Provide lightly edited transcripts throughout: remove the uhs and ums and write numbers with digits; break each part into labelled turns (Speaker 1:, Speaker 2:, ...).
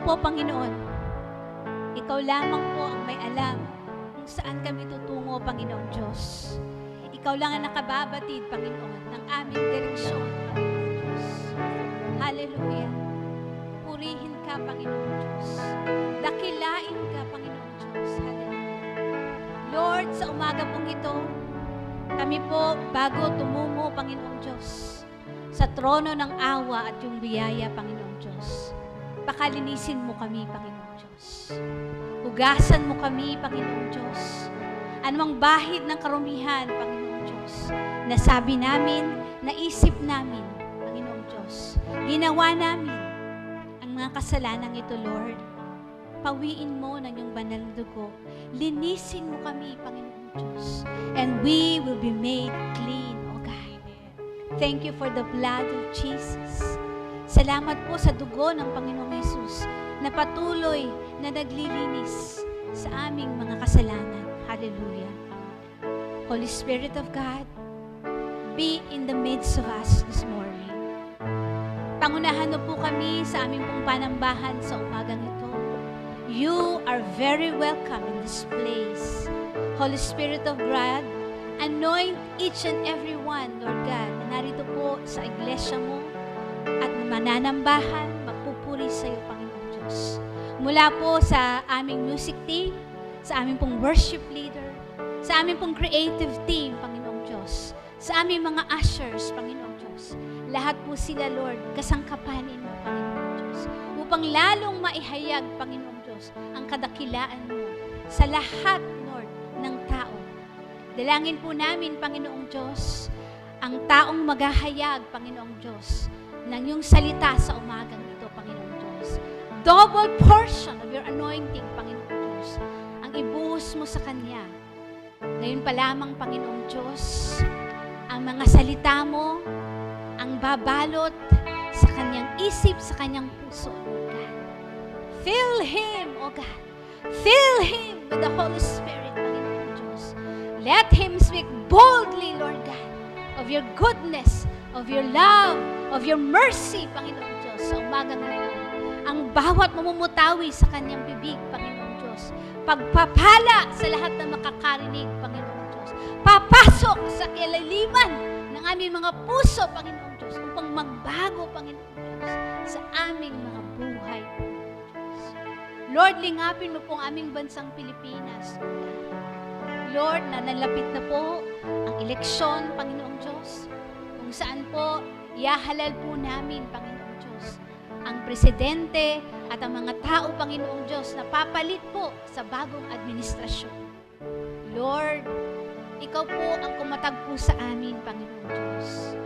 Speaker 1: po, Panginoon, Ikaw lamang po ang may alam kung saan kami tutungo, Panginoong Diyos. Ikaw lang ang nakababatid, Panginoon, ng aming direksyon, Panginoong Diyos. Hallelujah. Purihin ka, Panginoong Diyos. Dakilain ka, Panginoong Diyos. Hallelujah. Lord, sa umaga pong ito, kami po, bago tumungo, Panginoong Diyos, sa trono ng awa at yung biyaya, Panginoong Diyos, pakalinisin mo kami, Panginoong Diyos. Hugasan mo kami, Panginoong Diyos. Anumang bahid ng karumihan, Panginoong Diyos, na sabi namin, naisip namin, Panginoong Diyos, ginawa namin ang mga kasalanang ito, Lord. Pawiin mo ng iyong banal na dugo. Linisin mo kami, Panginoong Diyos. And we will be made clean, O God. Thank you for the blood of Jesus. Salamat po sa dugo ng Panginoong Yesus na patuloy na naglilinis sa aming mga kasalanan. Hallelujah. Holy Spirit of God, be in the midst of us this morning. Pangunahan mo po kami sa aming pong panambahan sa umagang ito. You are very welcome in this place. Holy Spirit of God, anoint each and every one, Lord God, na narito po sa iglesia mo at mananambahan, magpupuri sa iyo, Panginoong Diyos. Mula po sa aming music team, sa aming pong worship leader, sa aming pong creative team, Panginoong Diyos, sa aming mga ushers, Panginoong Diyos. Lahat po sila, Lord, kasangkapanin mo, Panginoong Diyos, upang lalong maihayag, Panginoong Diyos, ang kadakilaan mo sa lahat, Lord, ng tao. Dalangin po namin, Panginoong Diyos, ang taong maghahayag, Panginoong Diyos, ng iyong salita sa umagang ito, Panginoong Diyos. Double portion of your anointing, Panginoong Diyos, ang ibuhos mo sa Kanya. Ngayon pa lamang, Panginoong Diyos, ang mga salita mo, ang babalot sa Kanyang isip, sa Kanyang puso, Lord God. Fill Him, O God. Fill Him with the Holy Spirit, Panginoong Diyos. Let Him speak boldly, Lord God, of your goodness, of your love, of your mercy, Panginoong Diyos, sa umagang ngayon. Ang bawat mamumutawi sa Kanyang bibig, Panginoong Diyos. Pagpapala sa lahat ng makakarinig, Panginoong Diyos. Papasok sa kilaliman ng aming mga puso, Panginoong Diyos, upang magbago, Panginoong Diyos, sa aming mga buhay, Panginoong Diyos. Lord, lingapin mo po ang aming bansang Pilipinas. Lord, nanalapit na po ang eleksyon, Panginoong Diyos, kung saan po iahalal po namin, Panginoong Diyos, ang presidente at ang mga tao, Panginoong Diyos, na papalit po sa bagong administrasyon. Lord, Ikaw po ang kumatag po sa amin, Panginoong Diyos.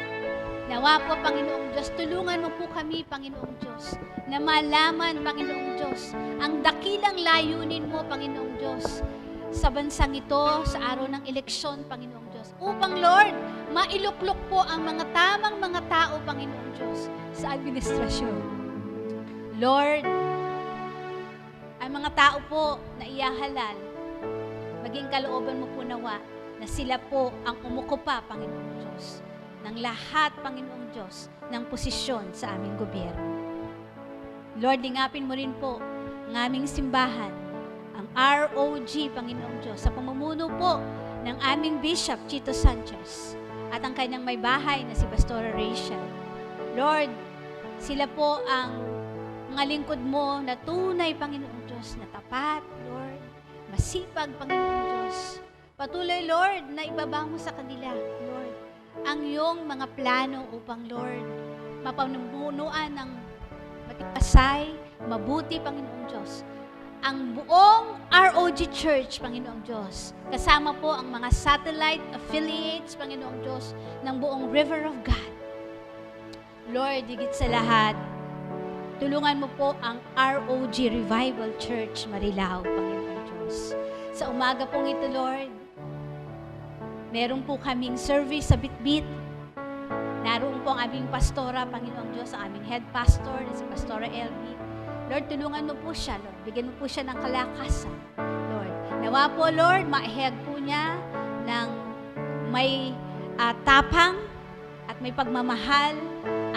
Speaker 1: Nawa po, Panginoong Diyos, tulungan mo po kami, Panginoong Diyos, na malaman, Panginoong Diyos, ang dakilang layunin mo, Panginoong Diyos, sa bansang ito, sa araw ng eleksyon, Panginoong Diyos, upang, Lord, mailuklok po ang mga tamang mga tao, Panginoong Diyos, sa administrasyon. Lord, ang mga tao po na iyahalal, maging kalooban mo po nawa, na sila po ang umukupa, Panginoong Diyos, ng lahat, Panginoong Diyos, ng posisyon sa aming gobyerno. Lord, lingapin mo rin po ang aming simbahan, ang ROG, Panginoong Diyos, sa pamumuno po ng aming Bishop, Chito Sanchez, at ang kanyang may bahay na si Pastora Rachel. Lord, sila po ang mga lingkod mo na tunay, Panginoong Diyos, na tapat, Lord, masipag, Panginoong Diyos. Patuloy, Lord, na ibaba mo sa kanila, Lord, ang iyong mga plano upang, Lord, mapanubunuan ng matipasay, mabuti, Panginoong Diyos, ang buong ROG Church, Panginoong Diyos, kasama po ang mga satellite affiliates, Panginoong Diyos, ng buong River of God. Lord, higit sa lahat, tulungan mo po ang ROG Revival Church Marilao, Panginoong Diyos. Sa umaga pong ito, Lord, meron po kaming service sa Bitbit. Naroon po ang aming pastora, Panginoong Diyos, ang aming head pastor, na si Pastora Elmi. Lord, tulungan mo po siya, Lord. Bigyan mo po siya ng kalakasan, Lord. Nawa po, Lord, maihayag po niya ng may tapang at may pagmamahal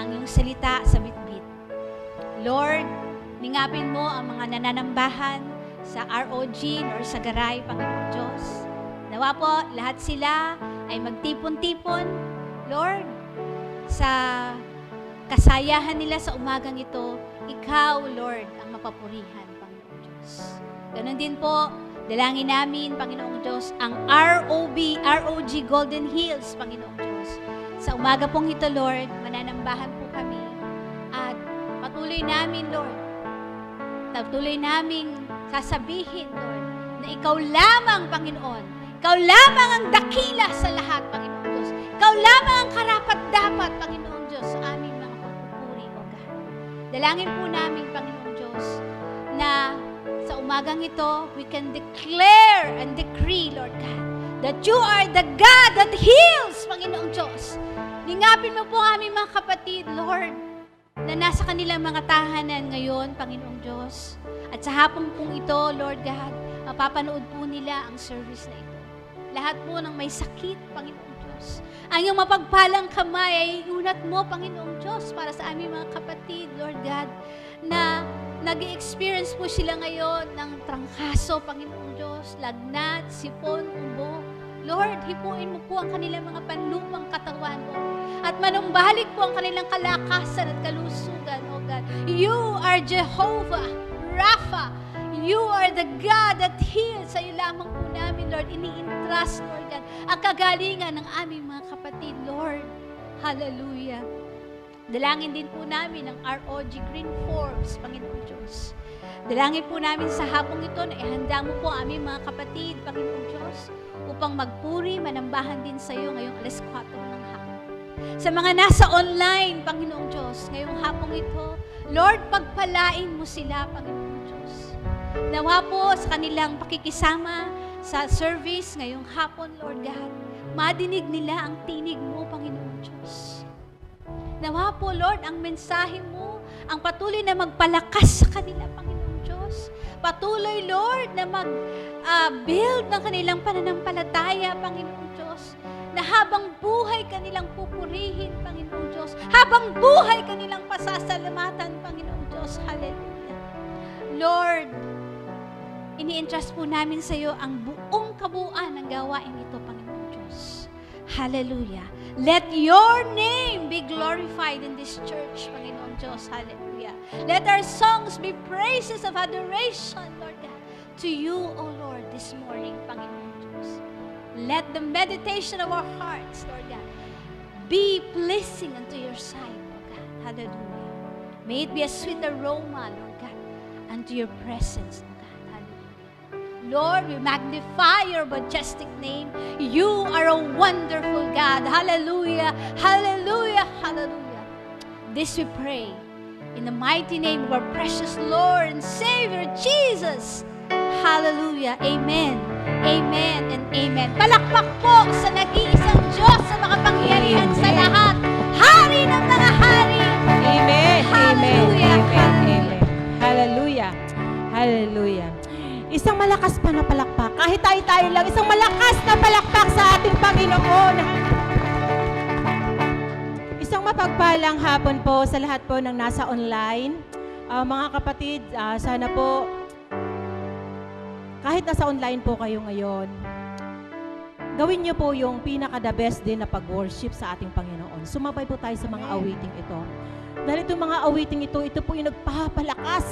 Speaker 1: ang iyong salita sa Bitbit. Lord, Lingapin mo ang mga nananambahan sa ROG or sa Garay, Panginoong Diyos. Nawa po, lahat sila ay magtipon-tipon, Lord, sa kasayahan nila sa umagang ito. Ikaw, Lord, ang mapapurihan, Panginoong Diyos. Ganon din po, dalangin namin, Panginoong Diyos, ang ROG Golden Hills, Panginoong Diyos. Sa umaga pong ito, Lord, mananambahan po kami at patuloy namin, Lord, sasabihin, Lord, na Ikaw lamang, Panginoon, Ikaw lamang ang dakila sa lahat, Panginoong Diyos. Ikaw lamang ang karapat-dapat, Panginoong Diyos, sa aming mga pagpupuri, O God. Dalangin po namin, Panginoong Diyos, na sa umagang ito, we can declare and decree, Lord God, that You are the God that heals, Panginoong Diyos. Lingapin mo po aming mga kapatid, Lord, na nasa kanilang mga tahanan ngayon, Panginoong Diyos. At sa hapon pong ito, Lord God, mapapanood po nila ang service na ito. Lahat po ng may sakit, Panginoong Diyos. Ang iyong mapagpalang kamay ay unat mo, Panginoong Diyos, para sa aming mga kapatid, Lord God, na nag-experience po sila ngayon ng trangkaso, Panginoong Diyos, lagnat, sipon, ubo. Lord, hipuin mo po ang kanilang mga panlupang katawan, Lord. At manumbalik po ang kanilang kalakasan at kalusugan, O God. You are Jehovah Rapha. You are the God that heals. Sa iyo lamang po namin, Lord, ini-entrust, Lord God, ang kagalingan ng aming mga kapatid, Lord. Hallelujah. Dalangin din po namin ang ROG Green Forbes, Panginoong Diyos. Dalangin po namin sa hapong ito na ihanda mo po aming mga kapatid, Panginoong Diyos, upang magpuri, manambahan din sa iyo ngayong alas 4 ng hapon. Sa mga nasa online, Panginoong Diyos, ngayong hapong ito, Lord, pagpalain mo sila, Panginoong Diyos. Nawa po sa kanilang pakikisama sa service ngayong hapon, Lord God, madinig nila ang tinig mo, Panginoong Diyos. Nawa po, Lord, ang mensahe mo, ang patuloy na magpalakas sa kanila, Panginoong Diyos. Patuloy, Lord, na mag-build ng kanilang pananampalataya, Panginoong Diyos. Na habang buhay kanilang pupurihin, Panginoong Diyos. Habang buhay kanilang pasasalamatan, Panginoong Diyos. Hallelujah. Lord, ini-entrust po namin sa iyo ang buong kabuuan ng gawain ito, Panginoong Diyos. Hallelujah. Let your name be glorified in this church, Panginoong Diyos. Hallelujah. Let our songs be praises of adoration, Lord God, to you, O Lord, this morning, Panginoong Diyos. Let the meditation of our hearts, Lord God, be pleasing unto your sight, O God. Hallelujah. May it be a sweet aroma, Lord God, unto your presence, O God. Hallelujah. Lord, we magnify your majestic name. You are a wonderful God. Hallelujah. Hallelujah. Hallelujah. This we pray in the mighty name of our precious Lord and Savior, Jesus. Hallelujah. Amen. Amen and amen. Palakpak po sa nag-iisang Diyos sa makapangyarihan sa lahat. Hari ng mga hari.
Speaker 2: Amen.
Speaker 1: Hallelujah.
Speaker 2: Amen. Amen. Hallelujah. Hallelujah. Isang malakas pa na palakpak. Kahit tayo lang, isang malakas na palakpak sa ating Panginoon. Isang mapagpalang hapon po sa lahat po ng nasa online. Mga kapatid, sana po kahit nasa online po kayo ngayon, gawin niyo po yung pinaka-the best din na pag-worship sa ating Panginoon. Sumabay po tayo sa mga awiting ito. Dahil itong mga awiting ito po yung nagpapalakas.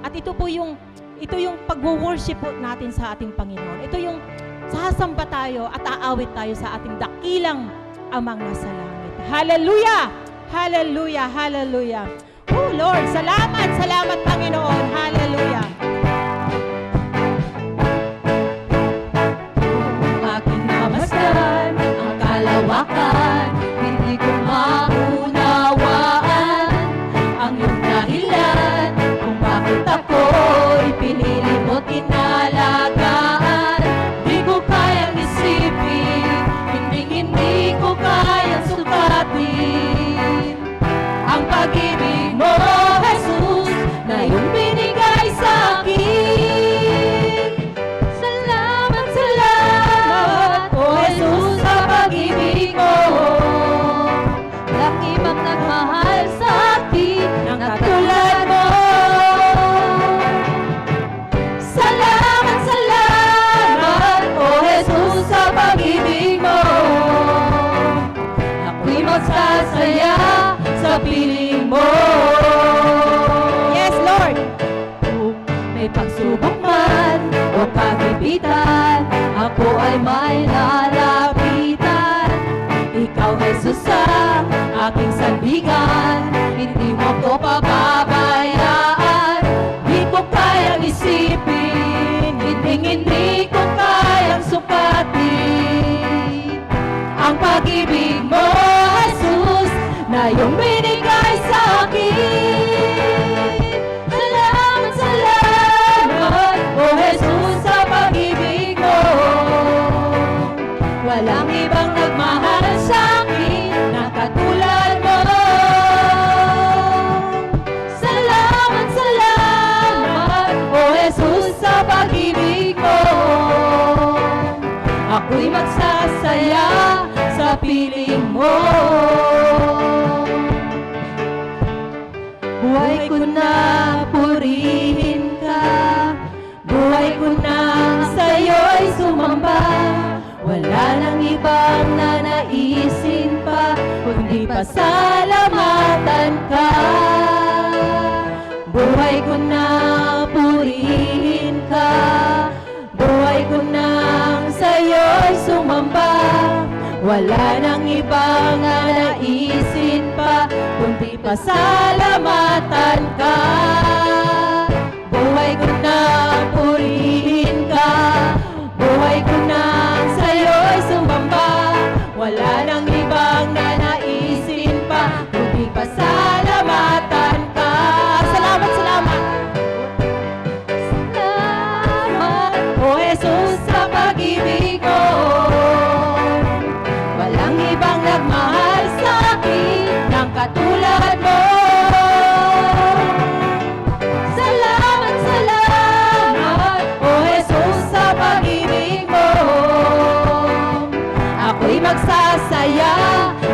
Speaker 2: At ito yung pag-worship po natin sa ating Panginoon. Ito yung sasamba tayo at aawit tayo sa ating dakilang Amang nasa langit. Hallelujah! Hallelujah! Hallelujah! Oh Lord, salamat! Salamat Panginoon! Hallelujah!
Speaker 3: Ang kalawakan, hindi ko maunawaan ang iyong dahilan kung bakit ako'y pinili mo tinalagaan. Di ko kayang isipin, hindi ko kayang sukatin ang pag-ibig mo, Jesus, na iyong binigay May pagsubok man o kagipitan, ako ay may lalapitan. Ikaw, Jesus, ang aking sandigan, hindi mo ko pababayaan. Di ko kayang isipin, hindi ko kayang sukatin ang pag-ibig mo, Jesus, na iyong binigay sa akin. Salamat, salamat, O Jesus, sa pag-ibig mo. Walang ibang nagmahal sa akin na katulad mo. Salamat, salamat, O Jesus, sa pag-ibig mo. Ako'y magsasaya sa piling mo. Buhay ko na purihin ka, buhay ko na sa'yo'y sumamba. Wala nang ibang nanaisin pa, kundi pasalamatan ka. Buhay ko na purihin ka, buhay ko nang sa'yo'y sumamba. Wala nang ibang naisin pa, kundi pasalamatan ka. Buhay ko na purihin ka, buhay ko nang sa'yo'y sumamba. Wala nang ibang naisin pa, kundi pasalamatan ka. Salamat, salamat. Salamat, O Jesus, sa pag-ibig mo. Walang ibang nagmahal sa akin ng katulad mo. Salamat, salamat, O Jesus, sa pag-ibig mo. Ako'y magsasaya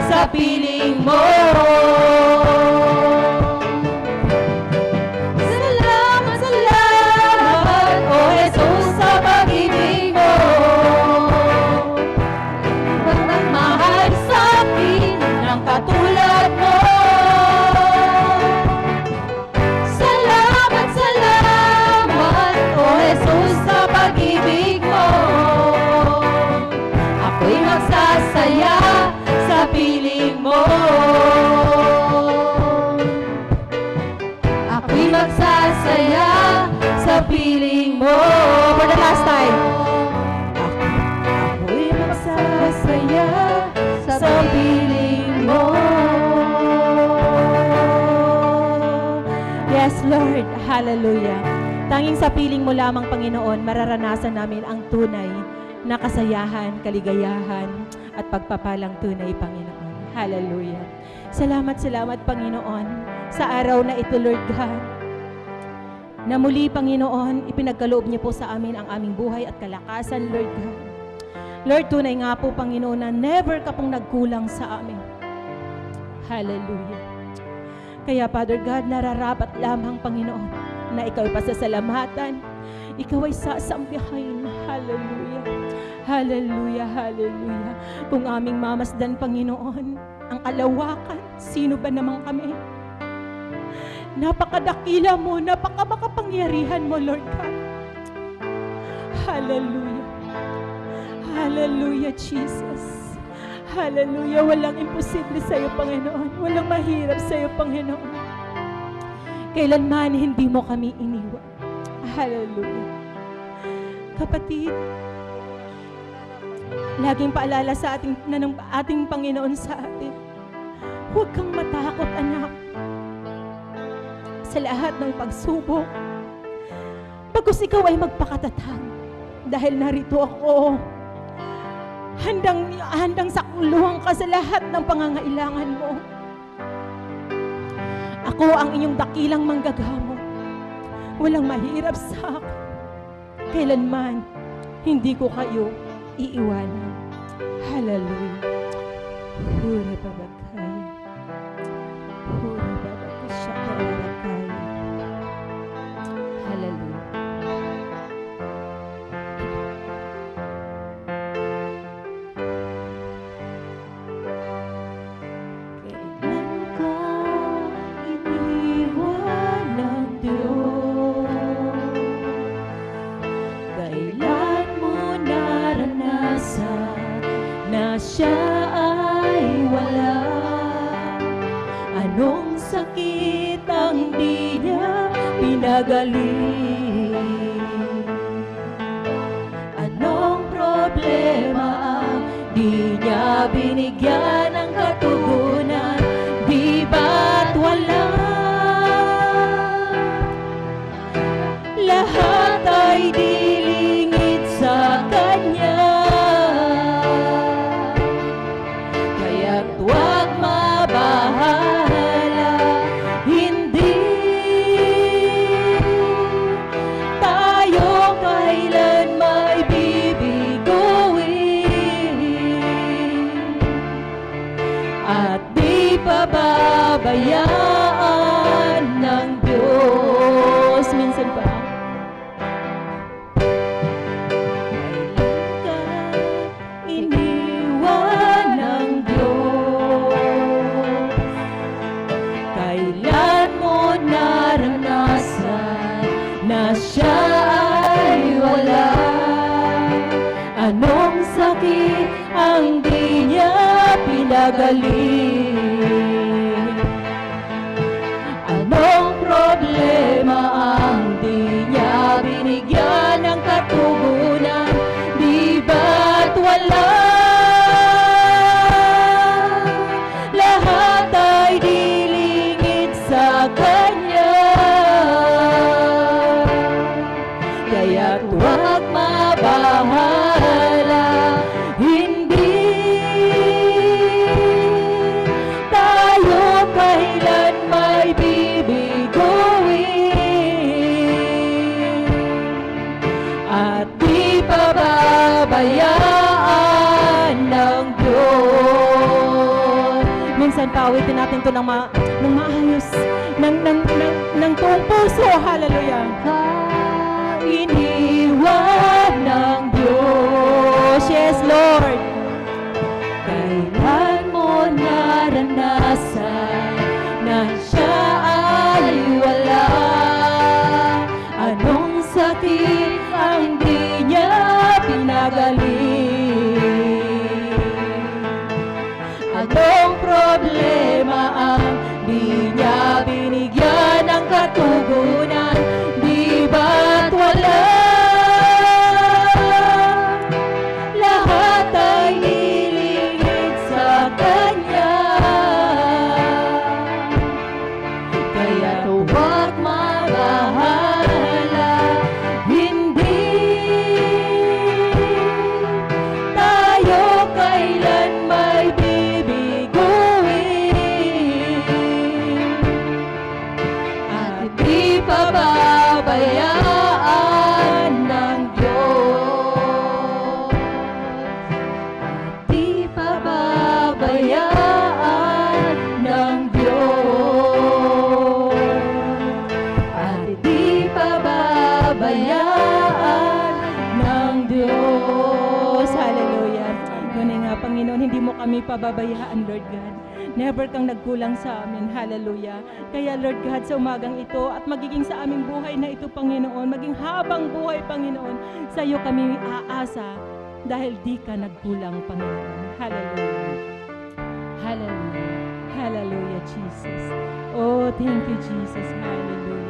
Speaker 3: sa piling mo. Salamat, salamat, O Jesus, sa pag-ibig mo. Walang nagmahal sa akin ng katulad mo. Salamat, salamat, O Jesus, sa pag-ibig mo. Ako'y magsasaya sa piling mo. Ako'y magsasaya sa piling mo. For the last time. Ako'y magsasaya sa piling mo.
Speaker 2: Yes, Lord. Hallelujah. Tanging sa piling mo lamang, Panginoon, mararanasan namin ang tunay na kasayahan, kaligayahan, at pagpapalang tunay, Panginoon. Hallelujah. Salamat, salamat, Panginoon, sa araw na ito, Lord God, na muli, Panginoon, ipinagkaloob niyo po sa amin ang aming buhay at kalakasan, Lord God. Lord, tunay nga po, Panginoon, na never ka pong nagkulang sa amin. Hallelujah. Kaya, Father God, nararapat lamang, Panginoon, na ikaw ay pasasalamatan, ikaw ay sasambihin. Hallelujah. Hallelujah, hallelujah. Kung aming mamasdan, Panginoon, ang kalawakan, sino ba naman kami? Napakadakila mo, napakamakapangyarihan mo, Lord God. Hallelujah. Hallelujah, Jesus. Hallelujah. Walang imposible sa iyo, Panginoon. Walang mahirap sa iyo, Panginoon. Kailanman hindi mo kami iniwan. Hallelujah. Kapatid, laging paalala sa ating Panginoon sa atin, huwag kang matakot, anak, sa lahat ng pagsubok. Pagkus ikaw ay magpakatatag, dahil narito ako, handang sakuluhan ka sa lahat ng pangangailangan mo. Ako ang inyong dakilang manggagamot. Walang mahirap sa akin. Kailanman, hindi ko kayo iiwanan. Hallelujah. Hura babagay. Hura babagay siya babagay. Hallelujah. Kailan ka iniwan ng Diyos?
Speaker 3: binigyan ng katugunan, di ba't wala? Lahat ay dilingid sa Kanya, kaya't huwag mabahala, hindi tayo kailan may bibiguin, at di pababayaan ng Diyos. Minsan pa, iniwan ng Diyos, kailan mo naranasan na siya ay wala? Anong sakit ang di niya pinagaling? Anong problema ang di niya binigyan ng katugunan, di ba't wala? Lahat ay dilingid sa Kanya, kaya't huwag mabahala, hindi tayo kailan may bibiguin, at di pababayaan ng Diyos. Minsan pawitin natin ito ng maayos, ng buong puso. Hallelujah. Iniwan ng Diyos. Yes, Lord. Kailan mo naranasan na siya ay wala? Anong sakit ang di niya pinagaling? Anong problema ang di niya binigyan ng katugunan, di ba't wala? Lahat ay nilingid sa Kanya, kaya't huwag mabahala, hindi tayo kailan may bibiguin, at di pababayaan ng Diyos, at di pababayaan ng Diyos, at di pababayaan ng Diyos. Hallelujah. Ganun nga, Panginoon, hindi mo kami pababayaan, Lord God. Never kang nagkulang sa amin. Hallelujah. Kaya Lord God, sa umagang ito at magiging sa aming buhay na ito, Panginoon, maging habang buhay, Panginoon, sa iyo kami aasa dahil di ka nagkulang, Panginoon. Hallelujah. Hallelujah. Hallelujah, Jesus. Oh, thank you, Jesus. Hallelujah.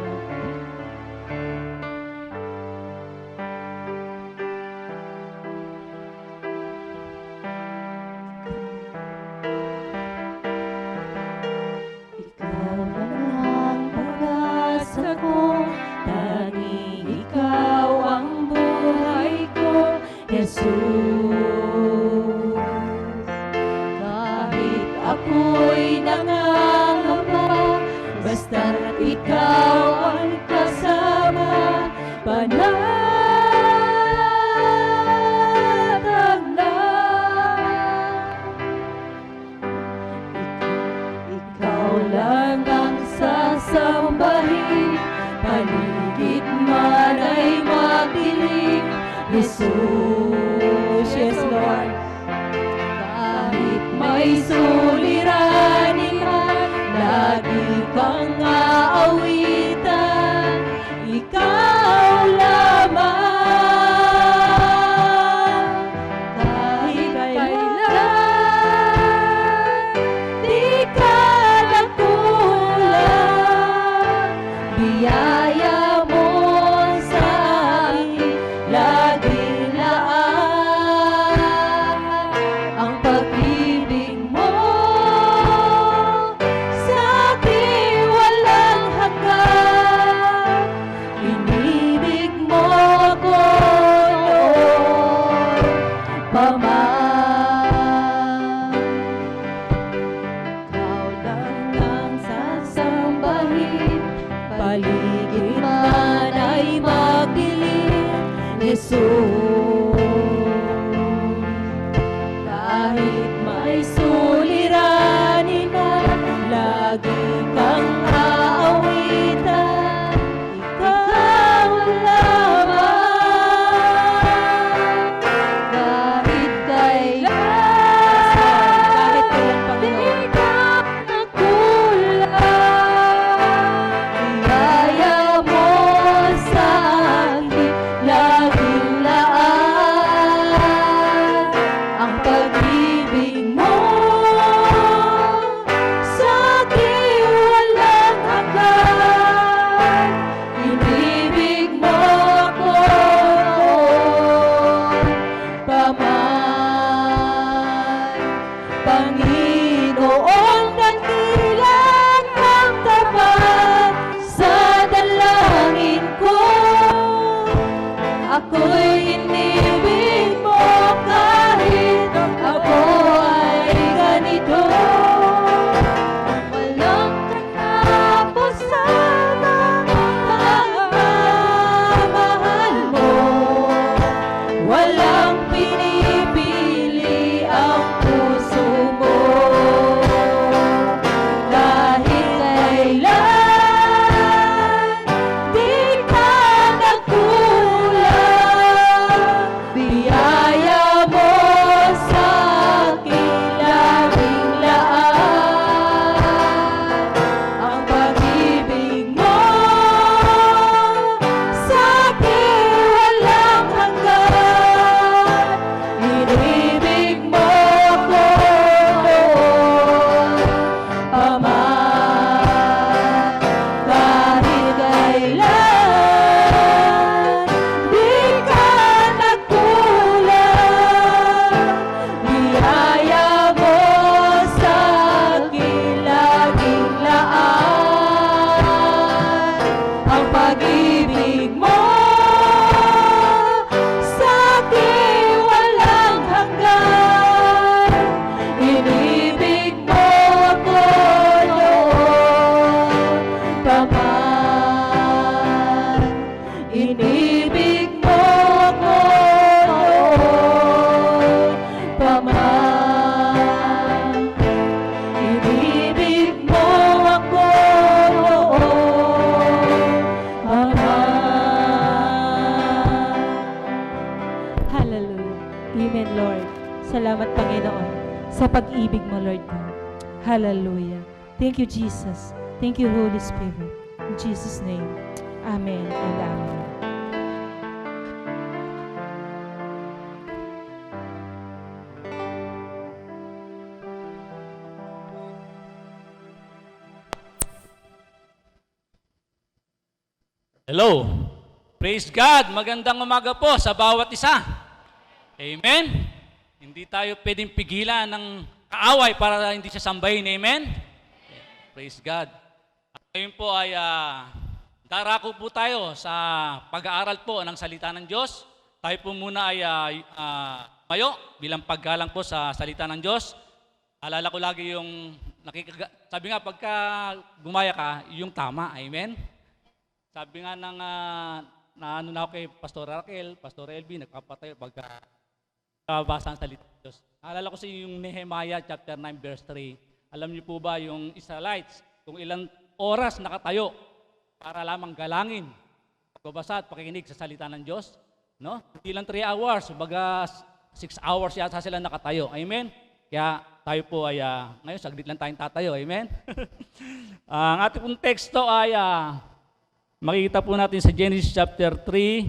Speaker 3: Ikaw lang ang pag-asa ko, tanging ikaw ang buhay ko, Jesus. Kahit ako'y nangangamba, basta't ikaw ang kasama, panatag lang. Ikaw lang ang sasambahin, paligid man ay madilim, Jesus. Yes, Lord. Kahit may suliranin man, lagi kang aawitan, ikaw lamang. Kahit kailan, di ka nagkulang, biyaya mo sa akin, lagi laan. puso. Kahit may suliranin na lagi kang aawitan, ikaw lamang. Kahit kailan, di ka nakulang, biyaya mo sa akin laging laan. Ang pag-ibig mo sa akin walang hanggan. Inibig mo ako noon pa man. Panginoon, dakilan ang tapat sa dalangin ko. Ako'y inibig mo kahit ako ay ganito. Walang katapusan ang pagmamahal mo. Walang pinipili ang puso mo. Kahit kailan, di ka nagkulang. Biyaya mo sa akin laging laan. Ang pag-ibig mo sa akin walang hanggan. Inibig mo ako noon pa man. Kahit kailan, di ka nagkulang. Biyaya mo sa akin laging laan. Ang pag-ibig mo sa akin walang hanggan. Inibig mo ako noon pa man. Inibig mo ako noon pa man. Inibig mo ako noon pa man. Hallelujah. Amen, Lord. Salamat, Panginoon, sa pag-ibig mo, Lord God. Hallelujah. Thank you, Jesus. Thank you, Holy Spirit. In Jesus' name, amen and amen.
Speaker 4: Hello. Praise God. Magandang umaga po sa bawat isa. Amen. Hindi tayo pwedeng pigilan ng kaaway para hindi siya sambahin. Amen. Praise God. At ngayon po ay darako po tayo sa pag-aaral po ng salita ng Diyos. Tayo po muna ay mayo bilang paggalang po sa salita ng Diyos. Alala ko lagi yung sabi nga pagka gumaya ka, yung tama. Amen. Sabi nga ng na ako kay Pastor Raquel, Pastor LB, nagpapatayo pagka basa ang salita ng Diyos. Alala ko sa yung Nehemiah chapter 9 verse 3. Alam niyo po ba yung Israelites, kung ilang oras nakatayo para lamang galangin, pagbabasa at pakikinig sa salita ng Diyos? No? Hindi lang 3 hours, baga 6 hours yata sila nakatayo. Amen? Kaya tayo po ay, ngayon saglit lang tayong tatayo. Amen? Ang ating pong teksto ay, makikita po natin sa Genesis chapter 3,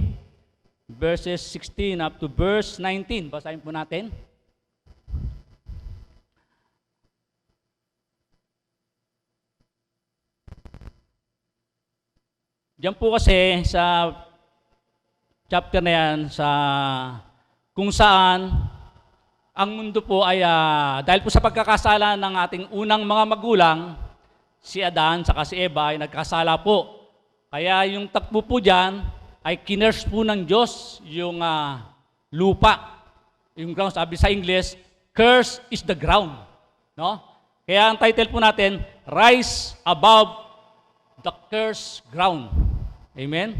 Speaker 4: verses 16 up to verse 19. Basahin po natin. Diyan po kasi sa chapter na yan, sa kung saan ang mundo po ay, dahil po sa pagkakasala ng ating unang mga magulang, si Adan saka si Eva ay nagkasala po. Kaya yung takbo po dyan ay kinurse po ng Diyos yung lupa. Yung ground, sabi sa English, curse is the ground. No? Kaya ang title po natin, Rise Above the Cursed Ground. Amen?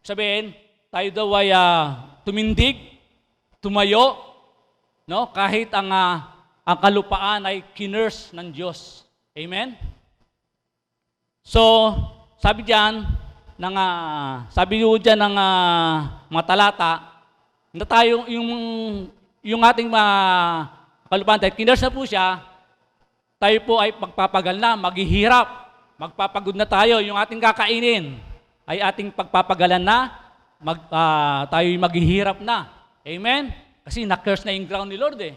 Speaker 4: Sabihin, tayo daw ay tumindig, tumayo, no? Kahit ang kalupaan ay kinurse ng Diyos. Amen? So, sabi diyan sabi diyan ng mga talata, na tayo yung ating kalupaan tayo, kinurse na po siya, tayo po ay pagpapagal na, maghihirap, magpapagod na tayo, yung ating kakainin ay ating pagpapagalan na, tayo'y maghihirap na. Amen? Kasi na-curse na yung ground ni Lord eh.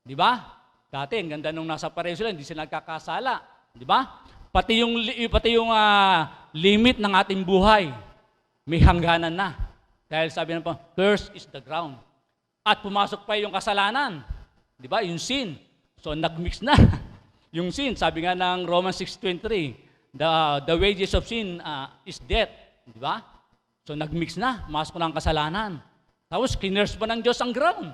Speaker 4: Di ba? Dati, ang ganda nung nasa pareho sila, hindi sila nagkakasala. Di ba? Pati yung limit ng ating buhay, may hangganan na. Dahil sabi na po, curse is the ground. At pumasok pa yung kasalanan. Di ba? Yung sin. So, nagmix na. Yung sin, sabi nga ng Romans 6:23, the wages of sin is death. Di ba? So, nagmix na. Masok na ang kasalanan. Tapos, kinurse pa ng Diyos ang ground.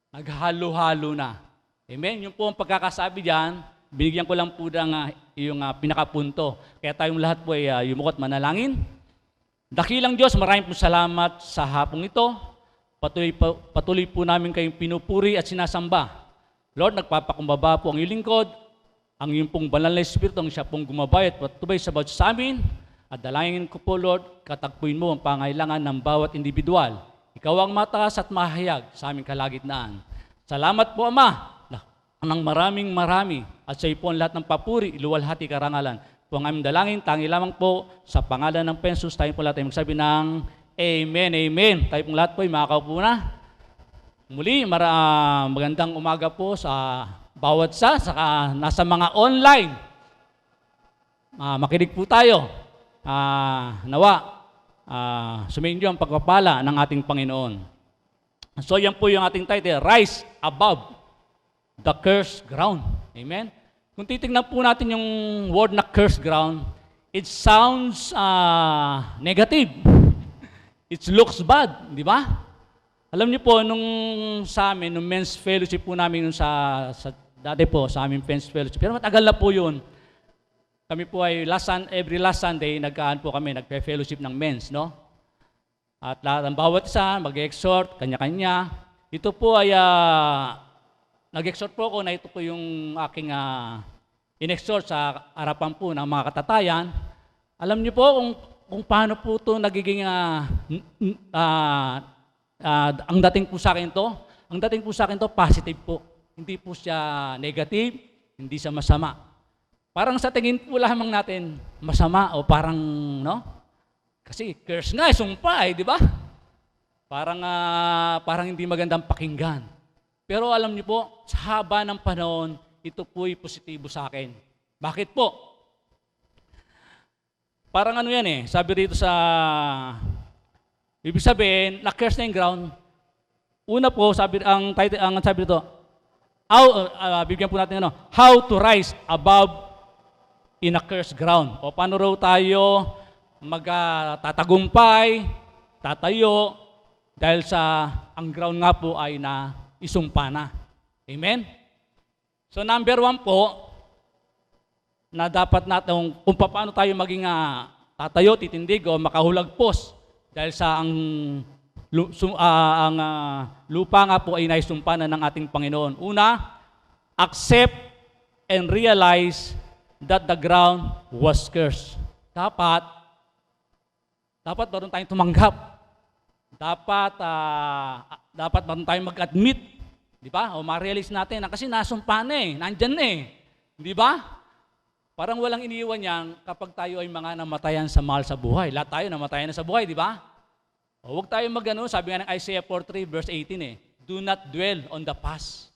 Speaker 4: Naghalo-halo na. Amen? Yung po ang pagkakasabi diyan, binigyan ko lang po ng yung pinakapunto. Kaya tayong lahat po ay yumukot manalangin. Dakilang Diyos, maraming po salamat sa hapong ito. Patuloy po namin kayong pinupuri at sinasamba. Lord, nagpapakumbaba po ang iyong lingkod, ang iyong pong banal na Espiritu, ang siya pong gumabay at patubay sa bawat sa amin. At dalangin ko po, Lord, katagpuin mo ang pangailangan ng bawat individual. Ikaw ang mataas at mahayag sa aming kalagitnaan. Salamat po, Ama, ng marami at sa iyo po ang lahat ng papuri, iluwalhati karangalan. Po ang aming dalangin, tangi lamang po sa pangalan ng Pensus, tayo po lahat ay magsabi ng Amen, Amen. Tayo pong lahat po ay makakaupo na. Muli, magandang umaga po sa bawat saka nasa mga online. Makinig po tayo. Nawa, sumainyo ang pagpapala ng ating Panginoon. So yan po yung ating title, Rise Above the Cursed Ground. Amen? Kung titignan po natin yung word na cursed ground, it sounds negative. It looks bad, di ba? Alam niyo po, nung sa amin, nung men's fellowship po namin dati po, sa aming men's fellowship, pero matagal na po yun. Kami po ay every last Sunday, nagpe-fellowship ng men's, no? At lahat ng bawat isa, mag-exhort, kanya-kanya. Ito po ay, nag-exhort po ako na ito po yung aking in-exhort sa harapan po ng mga katatayan. Alam niyo po kung paano po ito nagiging, ang dating po sa akin to, positive po. Hindi po siya negative, hindi siya masama. Parang sa tingin po lamang natin, masama o parang, no? Kasi curse nga, sumpa di ba? Parang hindi magandang pakinggan. Pero alam niyo po, sa haba ng panahon, ito po'y positibo sa akin. Bakit po? Parang ano yan sabi rito ibig sabihin, na-curse na yung ground. Una po, ang sabi rito, bigyan po natin how to rise above in a cursed ground. O paano raw tayo tatagumpay, tatayo, dahil ang ground nga po ay isumpa na. Amen? So number 1 po, na dapat natin kung paano tayo maging tatayo, titindig o makahulagpos dahil sa ang lupa nga po ay naisumpa na ng ating Panginoon. Una, accept and realize that the ground was cursed. Dapat meron tayong tumanggap. Dapat meron tayong mag-admit. Di ba? O ma-realize natin na kasi nasumpa na nandyan na Di ba? Parang walang iniiwan yan kapag tayo ay mga namatayan sa mahal sa buhay. Lahat tayo namatayan na sa buhay, di ba? O huwag tayo sabi nga ng Isaiah 43 verse 18 do not dwell on the past.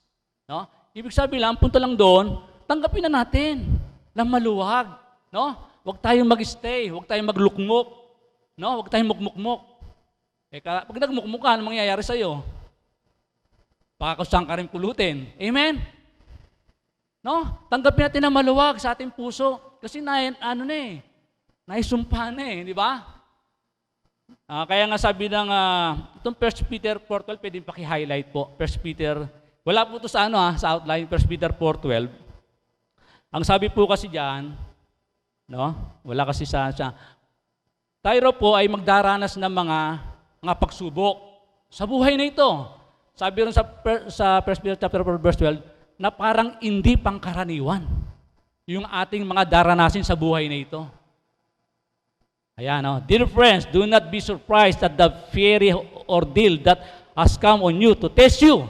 Speaker 4: No? Ibig sabihin lang, punto lang doon, tanggapin na natin na maluwag. No? Huwag tayong mag-stay, huwag tayong maglukmok. No? Huwag tayong mukmukmok. Pag nagmukmuk ka, ano mangyayari sa'yo? Baka kung saan ka rin pulutin. Amen? No? Tanggapin natin na maluwag sa ating puso. Kasi naisumpa na di ba? Kaya nga sabi ng, itong 1 Peter 4:12, pwedeng paki-highlight po. 1 Peter, wala po ito sa sa outline, 1 Peter 4:12. Ang sabi po kasi diyan, no? Wala kasi tayo po ay magdaranas ng mga mga pagsubok sa buhay na ito. Sabi rin sa 1 Peter chapter 4 verse 12 na parang hindi pangkaraniwan yung ating mga daranasin sa buhay na ito. Ayan, no? Dear friends, do not be surprised at the fiery ordeal that has come on you to test you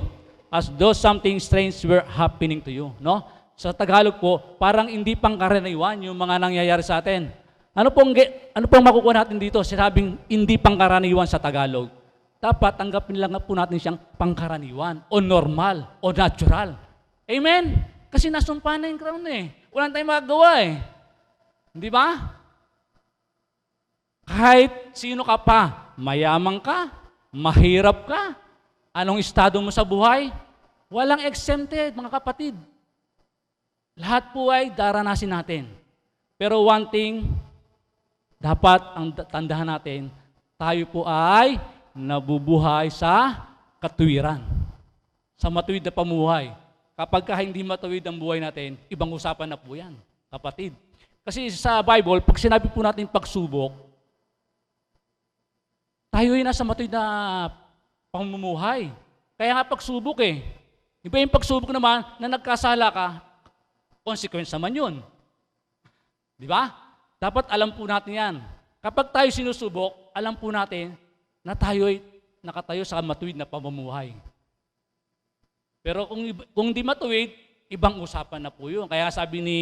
Speaker 4: as though something strange were happening to you. No? Sa Tagalog po, parang hindi pangkaraniwan yung mga nangyayari sa atin. Ano pong makukuha natin dito? Sinabing hindi pangkaraniwan sa Tagalog. Dapat tanggapin lang po natin siyang pangkaraniwan o normal o natural. Amen? Kasi nasumpa na yung crown eh. Walang tayong magagawa eh. Di ba? Kahit sino ka pa, mayaman ka, mahirap ka, anong estado mo sa buhay, walang exempted, mga kapatid. Lahat po ay daranasin natin. Pero one thing, dapat ang tandaan natin, tayo po ay nabubuhay sa katuwiran. Sa matuwid na pamuhay. Kapag hindi matuwid ang buhay natin, ibang usapan na po yan, kapatid. Kasi sa Bible, pag sinabi po natin pagsubok, tayo ay nasa matuwid na pamumuhay. Kaya nga pagsubok eh. Iba yung pagsubok naman na nagkasala ka, consequence naman yun. Di ba? Dapat alam po natin yan. Kapag tayo sinusubok, alam po natin na tayo ay nakatayo sa matuwid na pamumuhay. Pero kung di matuwid, ibang usapan na po yun. Kaya sabi ni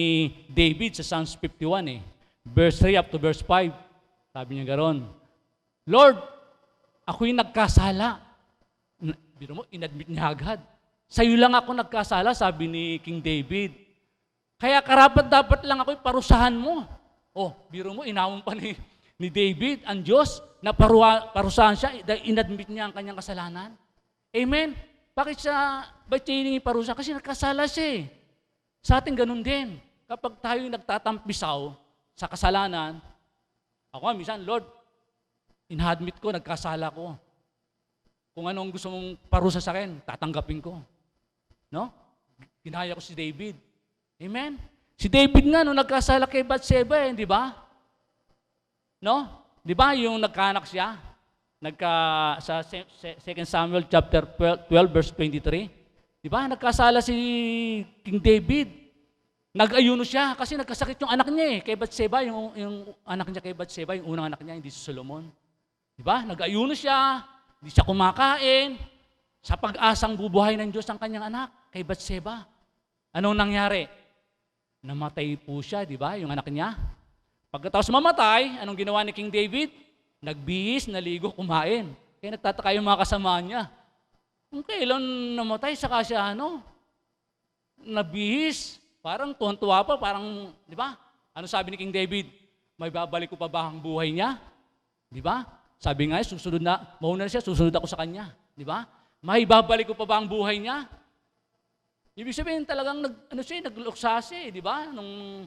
Speaker 4: David sa Psalms 51 verse 3 up to verse 5, sabi niya garon, Lord, ako'y nagkasala. Biro mo, inadmit niya agad. Sa'yo lang ako nagkasala, sabi ni King David. Kaya karapat-dapat lang ako'y parusahan mo. Oh, biro mo, inamon pa ni David, ang Diyos, na parusahan siya, dahil inadmit niya ang kanyang kasalanan. Amen? Bakit siya hiningi parusa? Kasi nagkasala siya eh. Sa atin ganun din. Kapag tayo nagtatampisaw sa kasalanan, ako minsan, Lord, inadmit ko, nagkasala ko. Kung anong gusto mong parusa sa akin, tatanggapin ko. No? Ginaya ko si David. Amen? Si David nga, nung nagkasala kay Bathsheba di ba? No? Di ba yung nagkaanak siya? Sa 2 Samuel chapter 12 verse 23. Di ba? Nagkasala si King David. Nag-ayuno siya kasi nagkasakit yung anak niya kay Bathsheba, yung anak niya kay Bathsheba, yung unang anak niya, hindi si Solomon. Di ba? Nag-ayuno siya, hindi siya kumakain, sa pag-asang bubuhay ng Diyos ang kanyang anak kay Bathsheba. Anong nangyari? Namatay po siya, di ba? Yung anak niya. Pagkatapos mamatay, anong ginawa ni King David? Nagbihis, naligo, kumain. Kaya nagtataka yung mga kasama niya. Kung kailan namatay, saka siya nabihis. Parang tuwan-tuwa pa, parang, di ba? Ano sabi ni King David? May babalik ko pa ba ang buhay niya? Di ba? Sabi nga, mauna siya, susunod ako sa kanya. Di ba? May babalik ko pa ba ang buhay niya? Ibig sabihin talagang nagluksa siya, di ba? Nung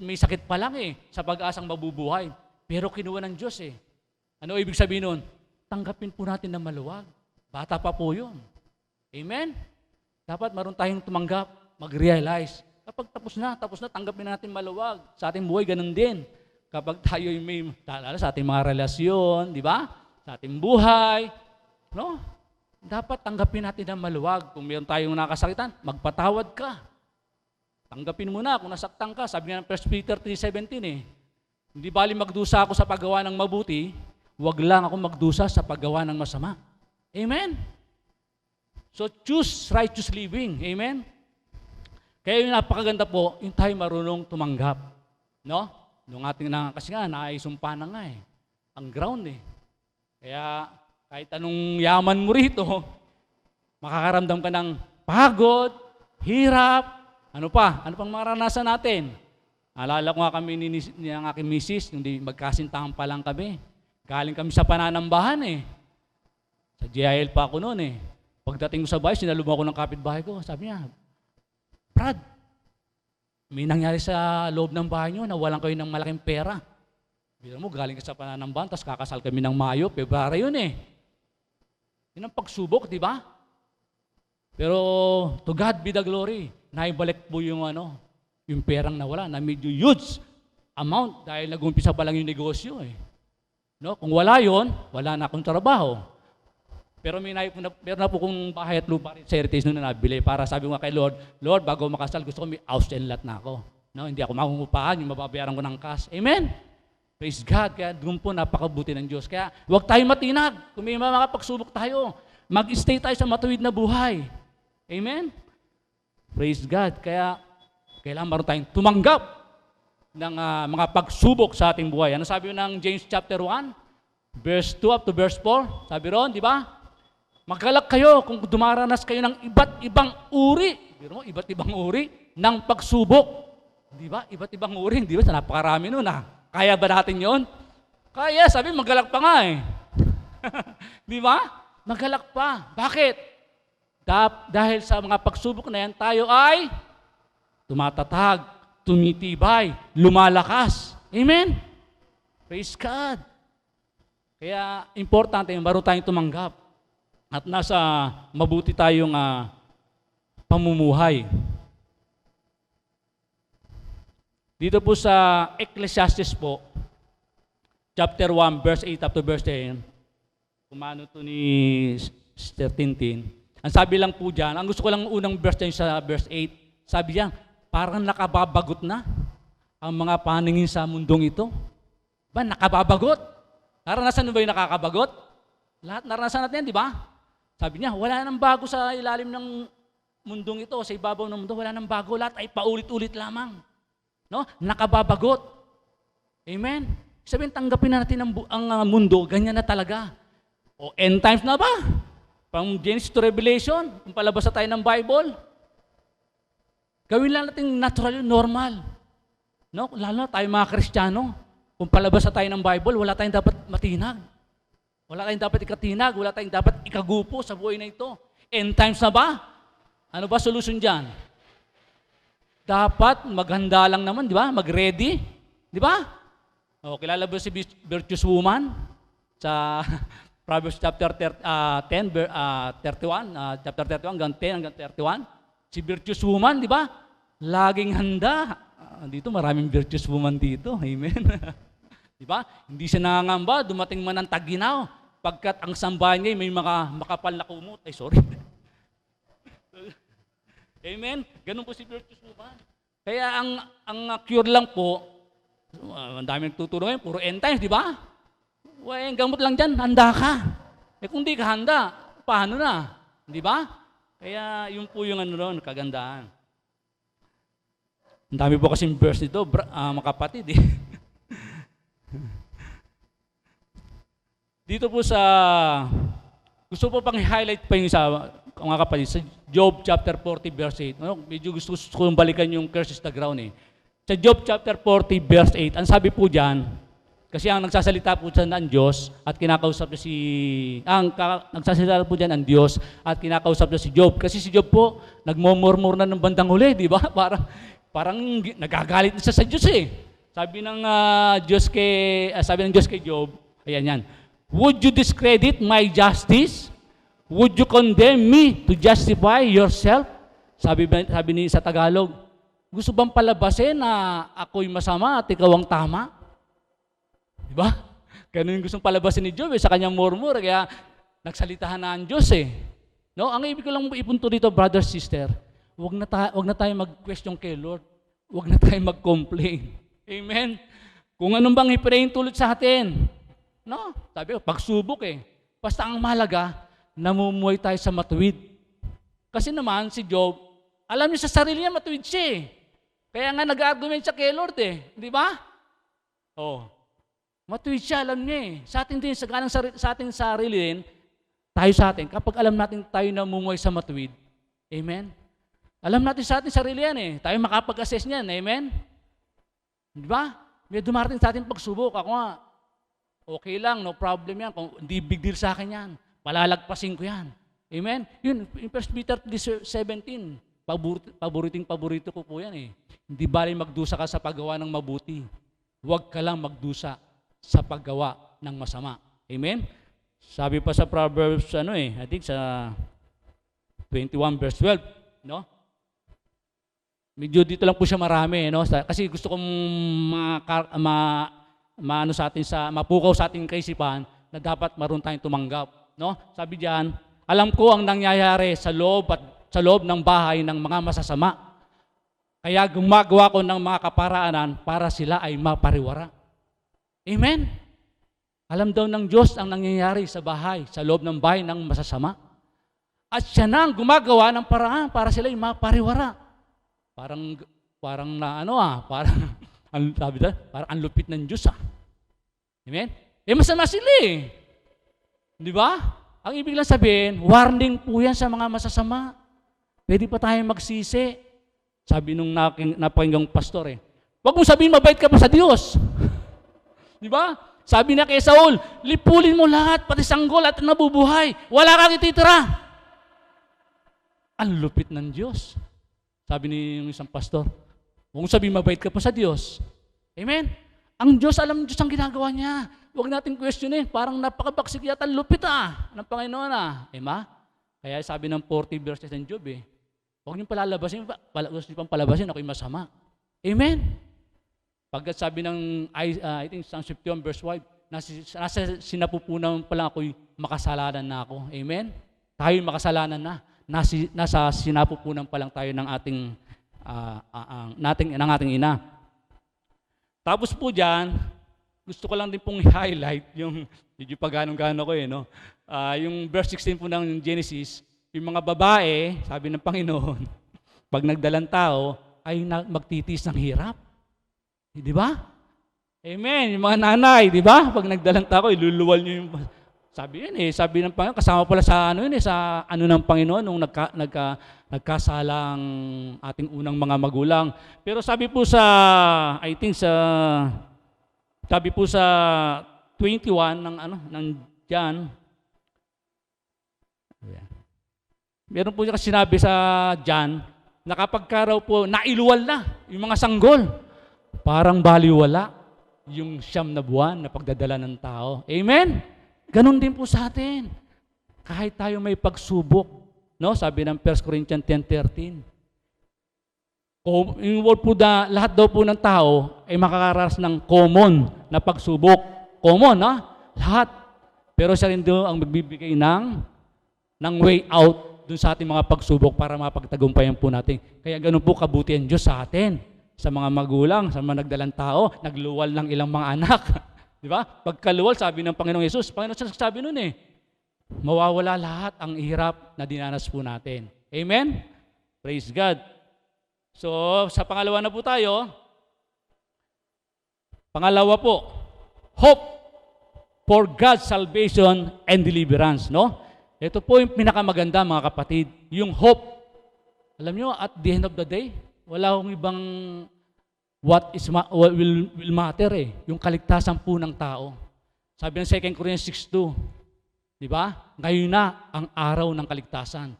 Speaker 4: may sakit pa lang sa pag-asang mabubuhay. Pero kinuha ng Diyos Ano ibig sabihin nun? Tanggapin po natin na maluwag. Bata pa po yun. Amen? Dapat maroon tayong tumanggap, mag-realize. Kapag tapos na, tanggapin natin maluwag. Sa ating buhay, ganun din. Kapag tayo may, sa ating mga relasyon, di ba? Sa ating buhay, no? Dapat tanggapin natin na maluwag. Kung mayroon tayong nakasakitan, magpatawad ka. Tanggapin mo na kung nasaktan ka. Sabi nga ng 1 Peter 3:17 Hindi bali magdusa ako sa paggawa ng mabuti, wag lang ako magdusa sa paggawa ng masama. Amen? So choose righteous living. Amen? Kaya yung napakaganda po, yung tayo marunong tumanggap. No? Nung ating kasi nga, naisumpa na nga ang ground Kaya kahit anong yaman mo rito, makakaramdam ka ng pagod, hirap, ano pang maranasan natin? Alala ko nga kami ni ang aking misis, hindi magkasintahan pa lang kami. Galing kami sa pananambahan Sa GIL pa ako noon Pagdating ko sa bahay, sinalubong ako ng kapitbahay ko. Sabi niya, Brad, may nangyari sa loob ng bahay niyo, nawalan kayo ng malaking pera. Bilang mo, galing ka sa pananambahan, tapos kakasal kami ng Mayo, February yun Yun ang pagsubok, di ba? Pero to God be the glory. Naibalik po yung yung perang nawala na medyo huge amount dahil nag-umpisa pa lang yung negosyo No? Kung wala yon, wala na akong trabaho. Pero meron na po kong bahay at lupa rin sa Heritage noon na nabili para sabi ko nga kay Lord, Lord, bago makasal, gusto ko may house and lot na ako. No? Hindi ako makungupahan, yung mababayaran ko ng cash. Amen? Praise God. Kaya doon po napakabuti ng Diyos. Kaya huwag tayo matinag. Kung may mga pagsubok tayo, mag-stay tayo sa matuwid na buhay. Amen? Praise God. Kaya kailangan maroon tayong tumanggap ng mga pagsubok sa ating buhay. Ano sabi ng James chapter 1, verse 2 up to verse 4? Sabi ron, di ba? Magkalak kayo kung dumaranas kayo ng iba't ibang uri. Iba't ibang uri ng pagsubok. Di ba? Iba't ibang uri. Di ba? Napakarami nun Kaya ba natin yon? Kaya, sabi, magkalak pa nga eh. Di ba? Magkalak pa. Bakit? Dahil sa mga pagsubok na yan, tayo ay tumatatag, tumitibay, lumalakas. Amen? Praise God. Kaya, importante yung baro tayong tumanggap. At nasa mabuti tayong pamumuhay. Dito po sa Ecclesiastes po, chapter 1, verse 8 up to verse 10, kumano to ni Sister Tintin, ang sabi lang po dyan, ang gusto ko lang unang verse dyan sa verse 8, sabi niya, parang nakababagot na ang mga paningin sa mundong ito. Ba, nakababagot? Naranasan mo ba yung nakakabagot? Lahat naranasan natin yan, di ba? Sabi niya, wala nang bago sa ilalim ng mundong ito, sa ibabaw ng mundo, wala nang bago, lahat ay paulit-ulit lamang. No? Nakababagot. Amen? Sabihin, tanggapin na natin ang mundo, ganyan na talaga. O end times na ba? From Genesis to Revelation, kung palabas na tayo ng Bible, gawin lang natin natural, normal. No? Lalo na tayo mga Kristiyano, kung palabas na tayo ng Bible, wala tayong dapat matinag. Wala tayong dapat ikatinag, wala tayong dapat ikagupo sa buhay na ito. End times na ba? Ano ba solution dyan? Dapat maghanda lang naman, di ba? Mag-ready, di ba? O, kilala ba si virtuous woman? Sa Proverbs chapter 31, chapter 31 hanggang 10 hanggang 31. Si virtuous woman, di ba? Laging handa. Dito maraming virtuous woman dito. Amen. Di ba? Hindi siya nangangamba, dumating man ang taginaw, pagkat ang sambahan niya may mga makapal na kumot. Ay, sorry. Amen? Ganun po si virtuous woman. Kaya ang cure lang po, ang dami nagtuturo ngayon, puro end times, di ba? Well, gamot lang dyan, handa ka. Kung di ka handa, paano na? Di ba? Kaya yun po yung kagandaan. Ang dami po kasing verse dito, mga kapatid eh. Dito po sa, gusto po pang highlight pa yung isa, mga kapatid, sa Job chapter 40 verse 8. Medyo gusto kong balikan yung curses the ground eh. Sa Job chapter 40 verse 8, ang sabi po dyan, kasi ang nagsasalita po dyan ang Diyos at kinakausap niya nagsasalita po dyan ang Diyos at kinakausap niya si Job. Kasi si Job po, nagmumurmur na ng bandang huli, di ba? Parang nagagalit na siya sa Diyos eh. Sabi ng Diyos kay Job, ayan yan, would you discredit my justice? Would you condemn me to justify yourself? Sabi ni sa Tagalog, gusto bang palabasin na ako'y masama at ikaw ang tama? Diba? Ganun yung gustong palabasin ni Job sa kanyang murmur. Kaya nagsalitahan na ang Diyos eh. No? Ang ibig ko lang ipunto dito, brother, sister, wag na tayo mag-question kay Lord. Wag na tayo mag-complain. Amen? Kung anong bang i-pray tulad sa atin. No? Sabi ko, pagsubok eh. Basta ang mahalaga, namumuhay tayo sa matuwid. Kasi naman, si Job, alam niya sa sarili niya, matuwid siya eh. Kaya nga nag-argument siya kay Lord eh. Di ba? Oh. Matuwid siya, alam niya eh. Sa atin din, sa ating sarili din, tayo sa atin, kapag alam natin tayo namumuhay sa matuwid, amen? Alam natin sa ating sarili yan eh. Tayo makapag-assess niyan, amen? Di ba? May dumarating sa atin pagsubok. Ako nga, okay lang, no problem yan. Kung hindi big deal sa akin yan, palalagpasin ko yan. Amen? Yun, in 1 Peter 17, paborito ko po yan eh. Hindi bali magdusa ka sa paggawa ng mabuti. Huwag ka lang magdusa sa paggawa ng masama. Amen? Sabi pa sa Proverbs, I think sa 21 verse 12, no? Medyo dito lang po siya marami, no? Kasi gusto kong maano sa atin mapukaw sa ating kaisipan na dapat marunong tayong tumanggap, no? Sabi diyan, alam ko ang nangyayari sa loob ng bahay ng mga masasama. Kaya gumagawa ko ng mga kaparaanan para sila ay mapariwara. Amen? Alam daw ng Diyos ang nangyayari sa loob ng bahay ng masasama. At siya na ang gumagawa ng paraan para sila ay mapariwara. Parang ang lupit ng Diyos. Amen? Masama sila eh. Di ba? Ang ibig lang sabihin, warning po yan sa mga masasama. Pwede pa tayong magsisi. Sabi nung napakinggang pastor huwag mong sabihin mabait ka pa sa Diyos. Di ba? Sabi na kay Saul, lipulin mo lahat, pati sanggol at nabubuhay. Wala kang ititira. Ang lupit ng Diyos. Sabi ni yung isang pastor, huwag mong sabihin mabait ka pa sa Diyos. Amen? Ang Diyos, alam ng Diyos ang ginagawa niya. Huwag natin questionin. Parang napakabaksik yata, lupit ng Panginoon Ema? Kaya sabi ng 40 verses ng Job huwag niyong palalabasin, gusto niyo pang palabasin, ako'y masama. Amen? Pagkat sabi ng, I think, Psalm 51 verse 5, nasa sinapupunan pa lang ako'y makasalanan na ako. Amen? Tayo'y makasalanan na. Nasa sinapupunan pa lang tayo ng ating ina. Tapos po dyan, gusto ko lang din pong highlight yung, medyo pa ganong-gano ko yung verse 16 po ng Genesis, yung mga babae, sabi ng Panginoon, pag nagdalang tao, ay magtitis ng hirap. Di ba? Amen. Yung mga nanay, di ba? Pag nagdalang tao, iluluwal nyo yung... Sabi ng Panginoon, kasama pala sa ng Panginoon nung nagkasalang ating unang mga magulang. Pero sabi po sabi po sa 21 ng John, meron po sinabi sa John, na kapag raw po nailuwal na yung mga sanggol, parang baliwala yung 9 na buwan na pagdadala ng tao. Amen? Ganon din po sa atin. Kahit tayo may pagsubok, sabi ng 1 Corinthians 10:13. Yung word po lahat daw po ng tao ay makakaranas ng common na pagsubok. Common, lahat. Pero siya rin daw ang magbibigay ng way out dun sa ating mga pagsubok para mapagtagumpayan po natin. Kaya ganun po kabuti ang Diyos sa atin, sa mga magulang, sa mga nagdalang tao, nagluwal ng ilang mga anak. Di ba? Pagkaluwal, sabi ng Panginoong Yesus, Panginoon siya sabi nun mawawala lahat ang hirap na dinanas po natin. Amen? Praise God. So, sa pangalawa na po tayo. Pangalawa po, hope for God's salvation and deliverance, Ito po yung pinakamaganda, mga kapatid, yung hope. Alam nyo, at the end of the day, wala akong ibang what will matter yung kaligtasan po ng tao. Sabi ng 2 Corinthians 6:2, di ba? Ngayon na ang araw ng kaligtasan.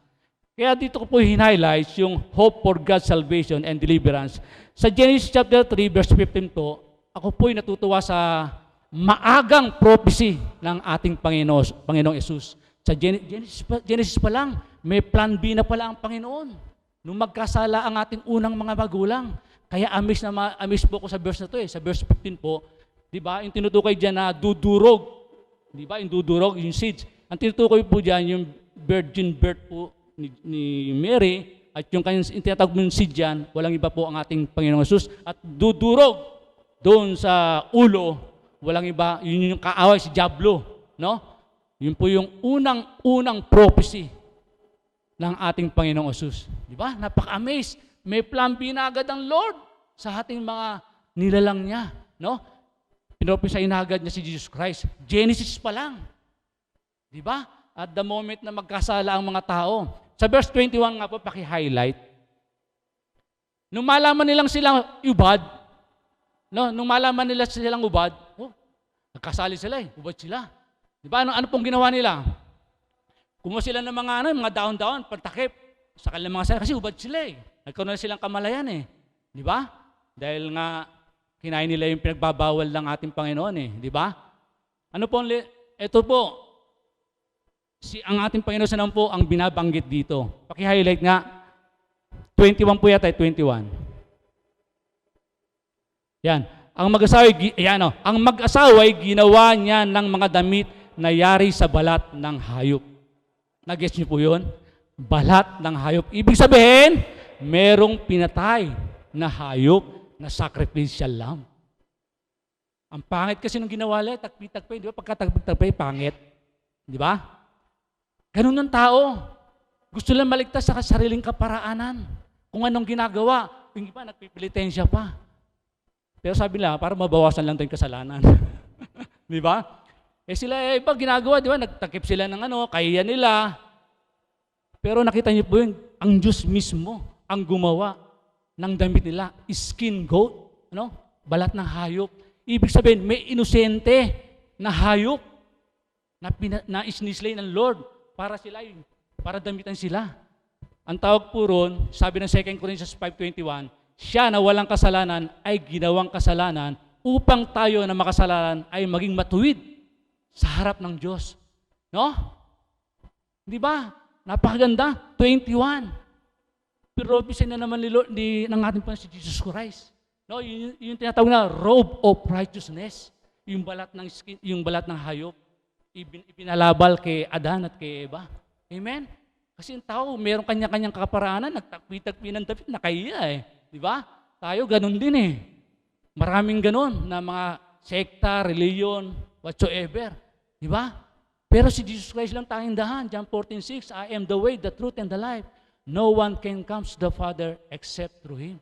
Speaker 4: Kaya dito ko po highlights yung hope for God's salvation and deliverance. Sa Genesis chapter 3, verse 15 po, ako po'y natutuwa sa maagang prophecy ng ating Panginoong Yesus. Sa Genesis pa lang, may plan B na pala ang Panginoon. Nung magkasala ang ating unang mga magulang. Kaya amis po ko sa verse na to sa verse 15 po. Di ba? Yung tinutukoy dyan na dudurog. Di ba? Yung dudurog, yung seeds. Ang tinutukoy po dyan, yung virgin birth po ni Mary, at yung kanyang tinatawag mo yung seed dyan, walang iba po ang ating Panginoong Yesus. At dudurog doon sa ulo, walang iba, yun yung kaaway, si Diablo. Yun po yung unang prophecy ng ating Panginoong Yesus. Di ba? Napaka-amaze. May plan B na agad ang Lord sa ating mga nilalang niya. Pinrophesyhin na agad niya si Jesus Christ. Genesis pa lang. Di ba? At the moment na magkasala ang mga tao. Sa verse 21 nga po, paki-highlight. Nung malaman nilang silang ubad, nagkasali sila ubad sila. Di ba? Ano pong ginawa nila? Kumuha sila ng mga daon-daon, pantakip sa kanilang mga sala, kasi ubad sila Nagkaroon na silang kamalayan Di ba? Dahil nga, kinain nila yung pinagbabawal ng ating Panginoon Di ba? Ito po, ang ating Panginoon sa po ang binabanggit dito. Paki-highlight nga, 21 po yata, 21. Yan. ang mag-asawa ay ginawa niya ng mga damit na yari sa balat ng hayop. Nag-gets niyo po yun? Balat ng hayop. Ibig sabihin, merong pinatay na hayop na sacrificial lamb. Ang pangit kasi nung ginawa nila, tagpi-tagpi, di ba? Pagka-tagpi-tagpi, pangit. Di ba? Ganun ng tao. Gusto lang maligtas sa sariling kaparaanan. Kung anong ginagawa, yung iba, nagpipilitensya pa. Pero sabi nila, para mabawasan lang tayong kasalanan. Di ba? Sila, iba ginagawa, di ba? Nagtakip sila ng kaya nila. Pero nakita niyo po yun, ang Diyos mismo ang gumawa ng damit nila. Skin goat, balat ng hayop. Ibig sabihin, may inosente na hayop na isnislay ng Lord para damitan sila. Ang tawag po ron, sabi ng 2 Corinthians 5:21, siya na walang kasalanan ay ginawang kasalanan upang tayo na makasalanan ay maging matuwid sa harap ng Diyos. No? Di ba? Napakaganda. 21. Prophecy na naman ng ating Panginoon si Jesus Christ. No, yung tinatawag na robe of righteousness, yung balat ng hayop, ipinalabal kay Adan at kay Eva. Amen? Kasi yung tao, meron kanya-kanyang kaparaanan, nagtakpi-takpi ng damit, nakahiya Di ba? Tayo ganun din Maraming ganun na mga sekta, reliyon, whatsoever. Di ba? Pero si Jesus Christ lang tanging dahan. John 14:6, I am the way, the truth, and the life. No one can come to the Father except through Him.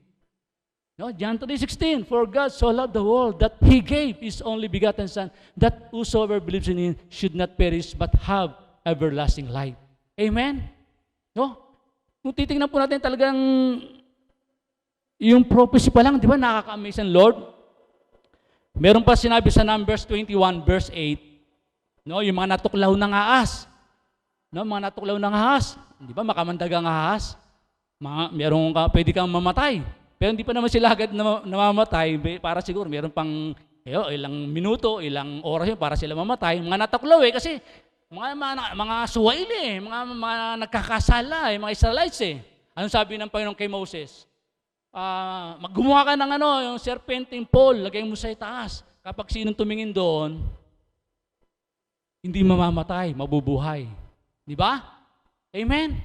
Speaker 4: No, John 3:16, for God so loved the world that He gave His only begotten Son, that whosoever believes in Him should not perish but have everlasting life. Amen? No? Kung titingnan po natin talagang yung prophecy pa lang, di ba, nakaka-amaze ang Lord? Meron pa sinabi sa Numbers 21, verse 8, no, yung mga natuklaw ng ahas. No, mga natuklaw ng ahas. Di ba, makamandag ang ahas? Pwede kang mamatay. Pero hindi pa naman sila agad namamatay, para siguro meron pang ilang minuto, ilang oras yun para sila mamatay. Mga natuklaw kasi mga suwail mga nagkakasala mga Israelites Anong sabi ng Panginoon kay Moses? Gumawa ka ng yung serpentine pole, lagay mo sa itaas. Kapag sinong tumingin doon, hindi mamamatay, mabubuhay. Di ba? Amen?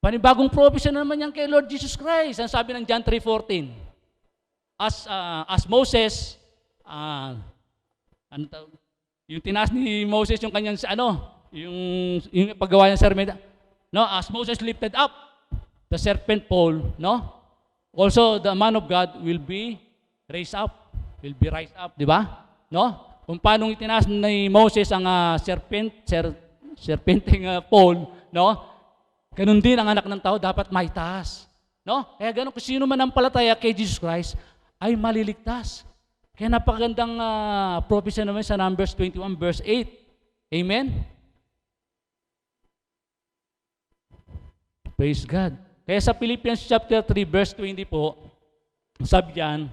Speaker 4: Panibagong prophecy na naman yan kay Lord Jesus Christ. Ang sabi ng John 3:14, as Moses, yung tinaas ni Moses yung kanyang, yung paggawa ng serpent, no? As Moses lifted up the serpent pole, no? Also, the man of God will be raised up, di ba? No? Kung paano itinaas ni Moses ang serpentine pole, no? Ganun din ang anak ng tao dapat maitaas. No? Kaya ganun, kung sino man ang palataya kay Jesus Christ, ay maliligtas. Kaya napakagandang prophecy naman sa Numbers 21 verse 8. Amen? Praise God. Kaya sa Philippians chapter 3 verse 20 po, sabi diyan,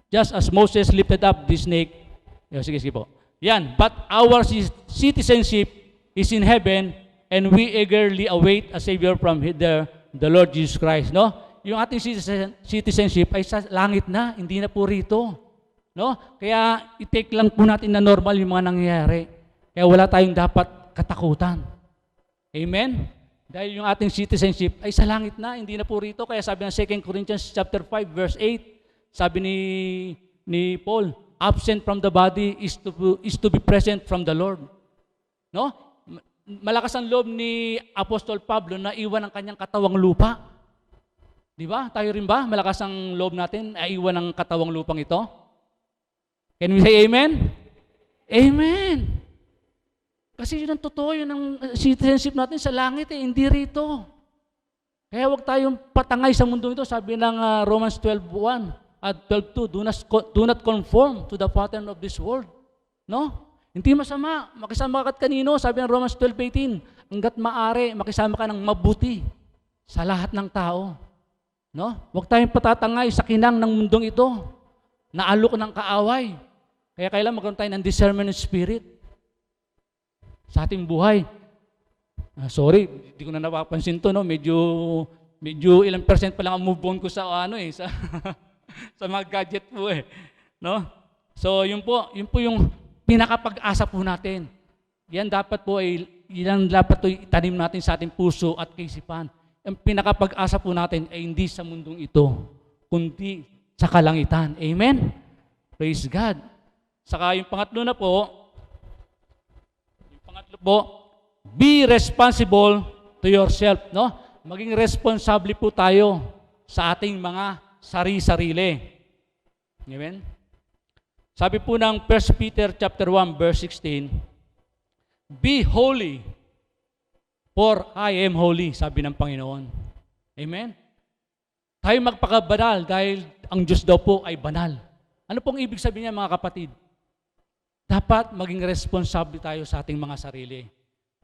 Speaker 4: just as Moses lifted up the snake, sige po. Yan, but our citizenship is in heaven, and we eagerly await a Savior from there, the Lord Jesus Christ. No? Yung ating citizenship ay sa langit na, hindi na po rito. No? Kaya i-take lang po natin na normal yung mga nangyayari. Kaya wala tayong dapat katakutan. Amen? Dahil yung ating citizenship ay sa langit na, hindi na po rito. Kaya sabi ng 2 Corinthians chapter 5 verse 8, sabi ni Paul, absent from the body is to be present from the Lord. No? Malakas ang loob ni Apostol Pablo na iwan ang kanyang katawang lupa. Di ba? Tayo rin ba? Malakas ang loob natin na iwan ang katawang lupang ito? Can we say amen? Amen! Kasi yun ang totoo, yun ang citizenship natin sa langit hindi rito. Kaya huwag tayong patangay sa mundo ito. Sabi ng Romans 12:1 at 12:2, do not conform to the pattern of this world. No? Hindi masama, makisama ka kanino, sabi ng Romans 12:18, hanggat maaari, makisama ka ng mabuti sa lahat ng tao. No? Huwag tayong patatangay sa kinang ng mundong ito, na alok ng kaaway. Kaya kailangan magkaroon tayo ng discernment of spirit sa ating buhay. Sorry, hindi ko na napapansin to, no? Medyo ilang percent pa lang ang move on ko sa sa mga gadget po eh. No? So, yun po yung pinakapag-asa po natin. Yan dapat po itanim natin sa ating puso at kaisipan. Ang pinakapag-asa po natin ay hindi sa mundong ito, kundi sa kalangitan. Amen? Praise God. Saka yung pangatlo po, be responsible to yourself, no? Maging responsable po tayo sa ating mga sarili-sarili. Amen? Sabi po ng 1 Peter chapter 1 verse 16, be holy, for I am holy, sabi ng Panginoon. Amen? Tayo magpakabanal dahil ang Diyos daw po ay banal. Ano pong ibig sabihin niya, mga kapatid? Dapat maging responsable tayo sa ating mga sarili.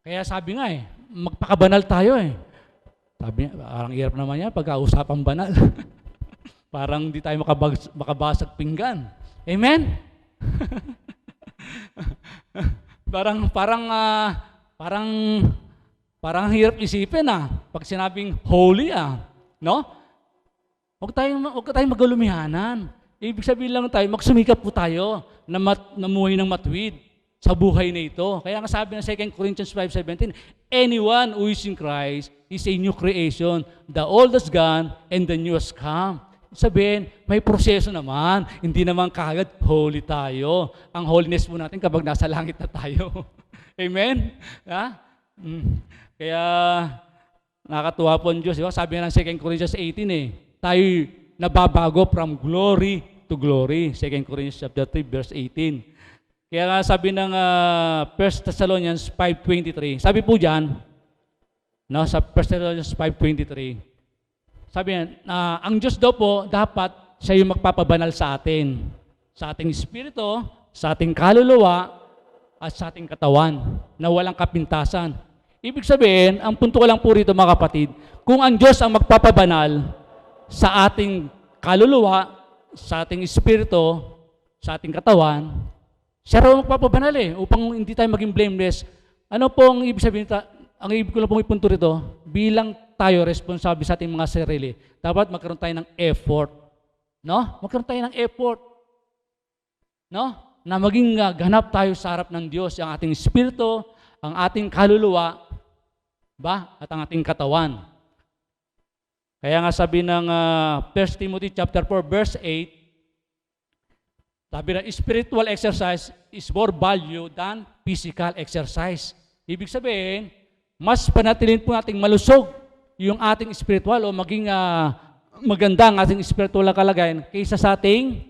Speaker 4: Kaya sabi nga magpakabanal tayo Sabi niya, parang hirap naman yan pagka-usapang banal. Parang di tayo makabasag pinggan. Amen? Parang hirap isipin pag sinabing holy no? Huwag tayong magalumihanan. Ibig sabihin lang tayo, magsumikap po tayo na namuhay ng matuwid sa buhay na ito. Kaya nga sabi ng 2 Corinthians 5:17, anyone who is in Christ is a new creation. The old is gone and the new has come. Sabihin, may proseso naman. Hindi naman kagad holy tayo. Ang holiness po natin kapag nasa langit na tayo. Amen? Kaya nakakatuwa po ang Diyos. Diba? Sabi nga ng 2 Corinthians 18 tayo nababago from glory to glory. 2 Corinthians chapter 3 verse 18. Kaya nga sabi ng 1 Thessalonians 5:23, sabi po diyan, no, sa 1 Thessalonians 5:23, sabi niya, ang Diyos daw po dapat siya yung magpapabanal sa atin, sa ating espiritu, sa ating kaluluwa, at sa ating katawan, na walang kapintasan. Ibig sabihin, ang punto ko lang po rito, mga kapatid, kung ang Diyos ang magpapabanal sa ating kaluluwa, sa ating espiritu, sa ating katawan, siya raw magpapabanal upang hindi tayo maging blameless. Ano po ang ibig sabihin? Ang ibig ko lang pong ipunto rito, bilang tayo responsable sa ating mga sarili, dapat magkaroon tayo ng effort. No? Magkaroon tayo ng effort. No? Na maging ganap tayo sa harap ng Diyos, ang ating espiritu, ang ating kaluluwa, at ang ating katawan. Kaya nga sabi ng 1 Timothy chapter 4 verse 8, sabi na spiritual exercise is more value than physical exercise. Ibig sabihin, mas panatilin po nating malusog yung ating spiritual o maging maganda ang ating spiritual na kalagayan kaysa sa ating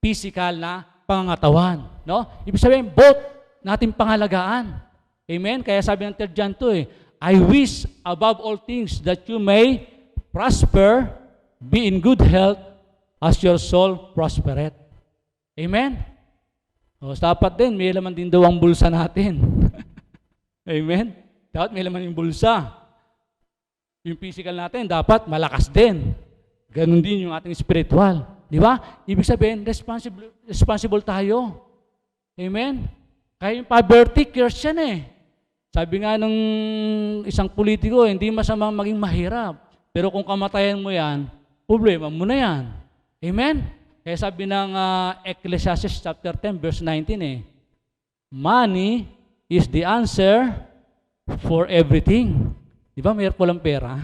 Speaker 4: physical na pangangatawan. No? Ibig sabihin, both nating pangalagaan. Amen? Kaya sabi ng 3 John 2, I wish above all things that you may prosper, be in good health, as your soul prospereth. Amen? O, dapat din, may laman din daw ang bulsa natin. Amen? Dapat may laman yung bulsa. Yung physical natin, dapat malakas din. Ganon din yung ating spiritual. Di ba? Ibig sabihin, responsible tayo. Amen? Kaya yung poverty, Christian Sabi nga nung isang politiko, hindi masamang maging mahirap. Pero kung kamatayan mo yan, problema mo na yan. Amen? Kaya sabi ng Ecclesiastes chapter 10 verse 19 money is the answer for everything. Di ba? Mayroon walang pera.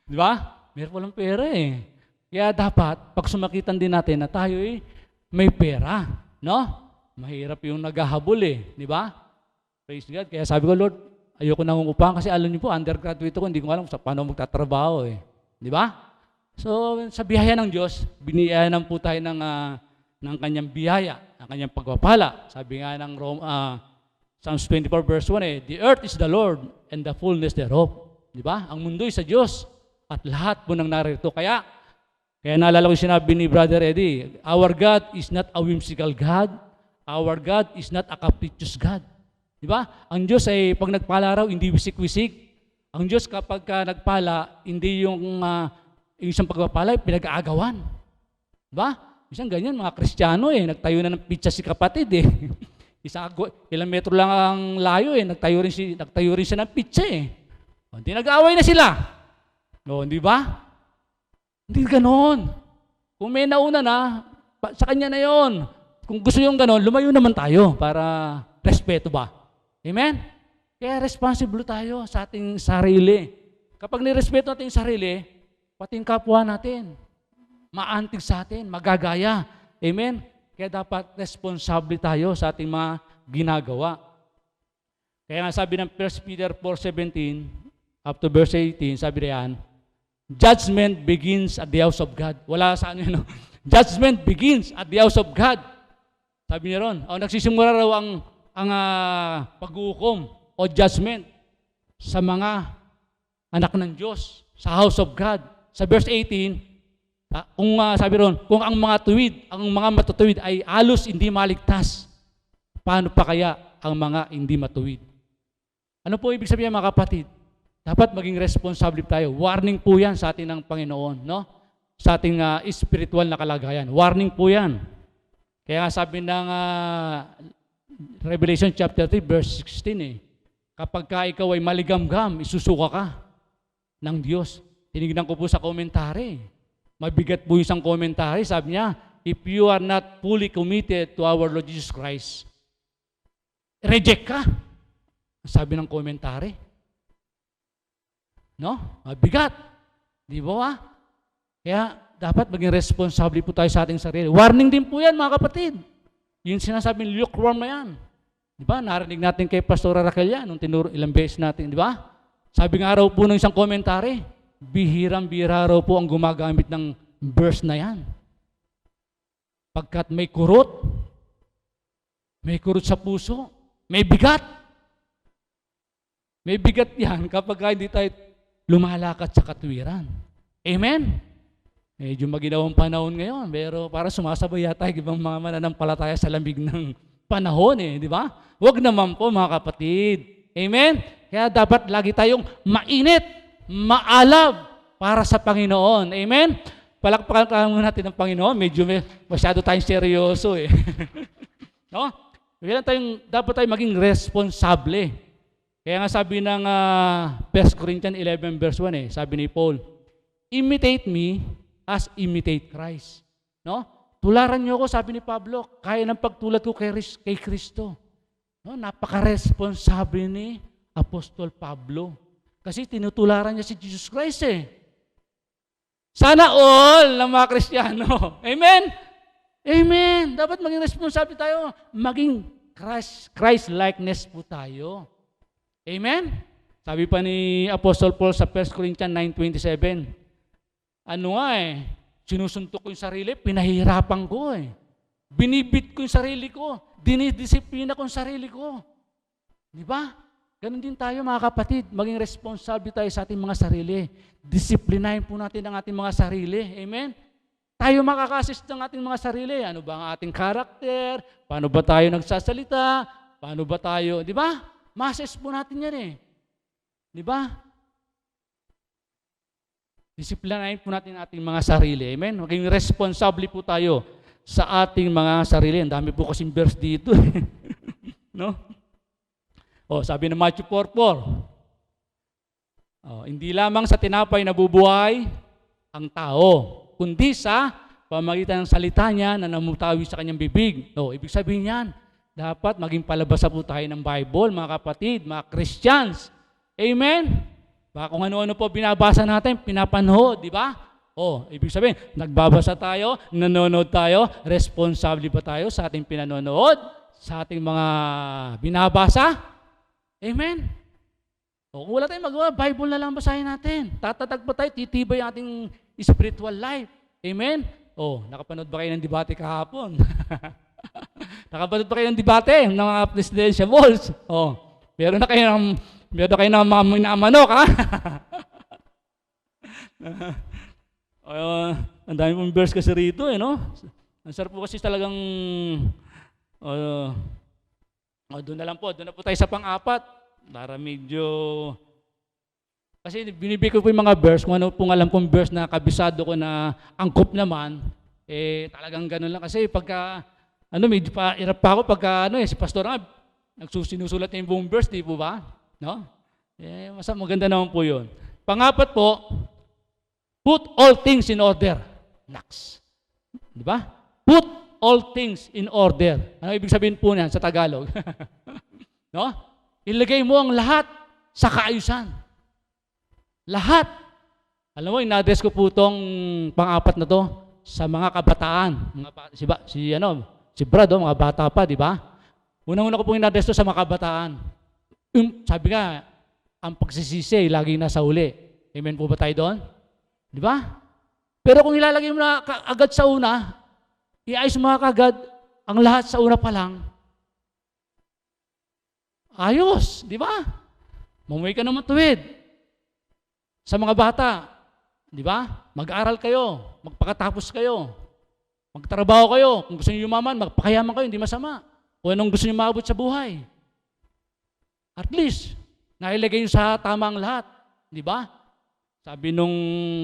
Speaker 4: Di ba? Mayroon walang pera Kaya dapat, pag sumakitan din natin na tayo may pera. No? Mahirap yung naghahabol Di ba? Praise God. Kaya sabi ko, Lord, ayoko nangungupahan kasi alam niyo po, undergraduate ako, hindi ko alam sa paano magtatrabaho Di ba? So, sa biyaya ng Diyos, biniyayan po tayo ng kanyang biyaya, ng kanyang pagpapala. Sabi nga ng Psalms 24 verse 1 the earth is the Lord and the fullness thereof. Di ba? Ang mundo ay sa Diyos at lahat po nang narito. Kaya naalala ko sinabi ni Brother Eddie, our God is not a whimsical God. Our God is not a capricious God. Di ba? Ang Diyos ay pag nagpala raw, hindi wisik-wisik. Ang Diyos kapag nagpala, hindi yung isang pagpapala, pinag-aagawan. Diba? Isang ganyan, mga Kristiyano nagtayo na ng pizza si kapatid ilang metro lang ang layo nagtayo rin siya ng pizza Hindi nag-aaway na sila. No, di ba? Hindi ganoon. Kung may nauna na, sa kanya na yon. Kung gusto yung gano'n, lumayo naman tayo para respeto ba? Amen? Kaya responsible tayo sa ating sarili. Kapag nirespeto natin yung sarili, pati yung kapwa natin, maantig sa atin, magagaya. Amen? Kaya dapat responsable tayo sa ating mga ginagawa. Kaya nga sabi ng 1 Peter 4:17 up to verse 18, sabi riyan, judgment begins at the house of God. Wala sa ano yun. Judgment begins at the house of God. Sabi niya ron, nagsisimula raw ang pag-uukom o judgment sa mga anak ng Diyos, sa house of God. Sa verse 18, kung sabi ron, kung ang mga matutuwid ay halos hindi maligtas, paano pa kaya ang mga hindi matuwid? Ano po ibig sabihin mga kapatid? Dapat maging responsable tayo. Warning po yan sa atin ng Panginoon, no? Sa ating spiritual na kalagayan. Warning po yan. Kaya nga sabi ng Revelation chapter 3 verse 16 kapag ka ikaw ay maligamgam, isusuka ka ng Diyos. Tinignan ko po sa komentary. Mabigat po isang komentary. Sabi niya, if you are not fully committed to our Lord Jesus Christ, reject ka. Sabi ng komentary. No? Mabigat. Di ba? Kaya dapat maging responsable po tayo sa ating sarili. Warning din po yan mga kapatid. Yung sinasabing lukewarm na yan. Di ba? Narinig natin kay Pastora Raquel yan nung tinuro ilang beses natin. Di ba? Sabi nga raw po ng isang komentary, bihirang-bihira raw po ang gumagamit ng verse na yan. Pagkat may kurot sa puso, may bigat. May bigat yan kapag hindi tayo lumalakad sa katwiran. Amen? Medyo maginawang panahon ngayon, pero para sumasabay yata ibang mga mananampalataya sa lamig ng panahon di ba? Huwag naman po mga kapatid. Amen? Kaya dapat lagi tayong mainit, maalab para sa Panginoon. Amen? Palakpakan natin ng Panginoon, masyado tayong seryoso no? Dapat tayong maging responsable. Kaya nga sabi ng 1 Corinthians 11 verse 1 sabi ni Paul, imitate me as imitate Christ. No? Tularan niyo ako, sabi ni Pablo, kaya ng pagtulad ko kay Kristo. No? Napaka-responsable ni Apostol Pablo. Kasi tinutularan niya si Jesus Christ Sana all ng mga Kristiyano. Amen? Amen. Dapat maging responsable tayo. Maging Christ-likeness po tayo. Amen? Sabi pa ni Apostle Paul sa 1 Corinthians 9:27, sinusuntok ko yung sarili, pinahihirapan ko Binibit ko yung sarili ko, dinidisiplina ko yung sarili ko. Di ba? Ganon din tayo mga kapatid, maging responsable tayo sa ating mga sarili. Disiplinahin po natin ang ating mga sarili. Amen? Tayo makakassist ng ating mga sarili. Ano ba ang ating karakter? Paano ba tayo nagsasalita? Paano ba tayo, di ba? Ma-assess po natin yan Di ba? Disiplinahin po natin ang ating mga sarili. Amen? Maging responsable po tayo sa ating mga sarili. Ang dami po kasing verse dito. No? Sabi ng Matthew 4:4. Hindi lamang sa tinapay nabubuhay ang tao, kundi sa pamagitan ng salita niya na namutawi sa kanyang bibig. Ibig sabihin yan, dapat maging palabasa po tayo ng Bible, mga kapatid, mga Christians. Amen? Baka kung ano-ano po binabasa natin, pinapanood, di ba? Ibig sabihin, nagbabasa tayo, nanonood tayo, responsable pa tayo sa ating pinanonood, sa ating mga binabasa. Amen? Kung wala tayong magawa, Bible na lang basahin natin. Tatatag pa tayo, titibay ang ating spiritual life. Amen? Nakapanood ba kayo ng debate kahapon? Nakapanood ba kayo ng debate ng mga presidential balls? Meron na kayo ng mga minamanok, ha? Ang dami pong verse kasi rito, no? Ang sarap po kasi talagang, doon na po tayo sa pang-apat. Para medyo, kasi binibigay ko po yung mga verse, kung ano pong alam kong verse na kabisado ko na angkop naman, talagang ganun lang. Kasi pagka, medyo irap pa ako pagka, si pastor nga, nagsusinusulat niya yung buong verse, di po ba? No? Maganda naman po yun. Pang-apat po, put all things in order. Next. Di ba? Put all things in order. Ano ibig sabihin po niyan sa Tagalog? No? Ilagay mo ang lahat sa kaayusan. Lahat. Alam mo, in-address ko po itong pang-apat na to sa mga kabataan. Si Brad, mga bata pa, di ba? Unang-una ko pong in-address to sa mga kabataan. Sabi nga, ang pagsisisi, laging nasa uli. Amen po ba tayo doon? Di ba? Pero kung ilalagay mo na agad sa una, iayos mo agad ang lahat sa una pa lang, ayos, di ba? Mamuhay ka ng matuwid. Sa mga bata, di ba? Mag-aaral kayo, magpakatapos kayo, magtrabaho kayo. Kung gusto niyo yumaman, magpakayaman kayo, hindi masama. O anong gusto niyo maabot sa buhay. At least, nailagay niyo sa tamang lahat, di ba? Sabi nung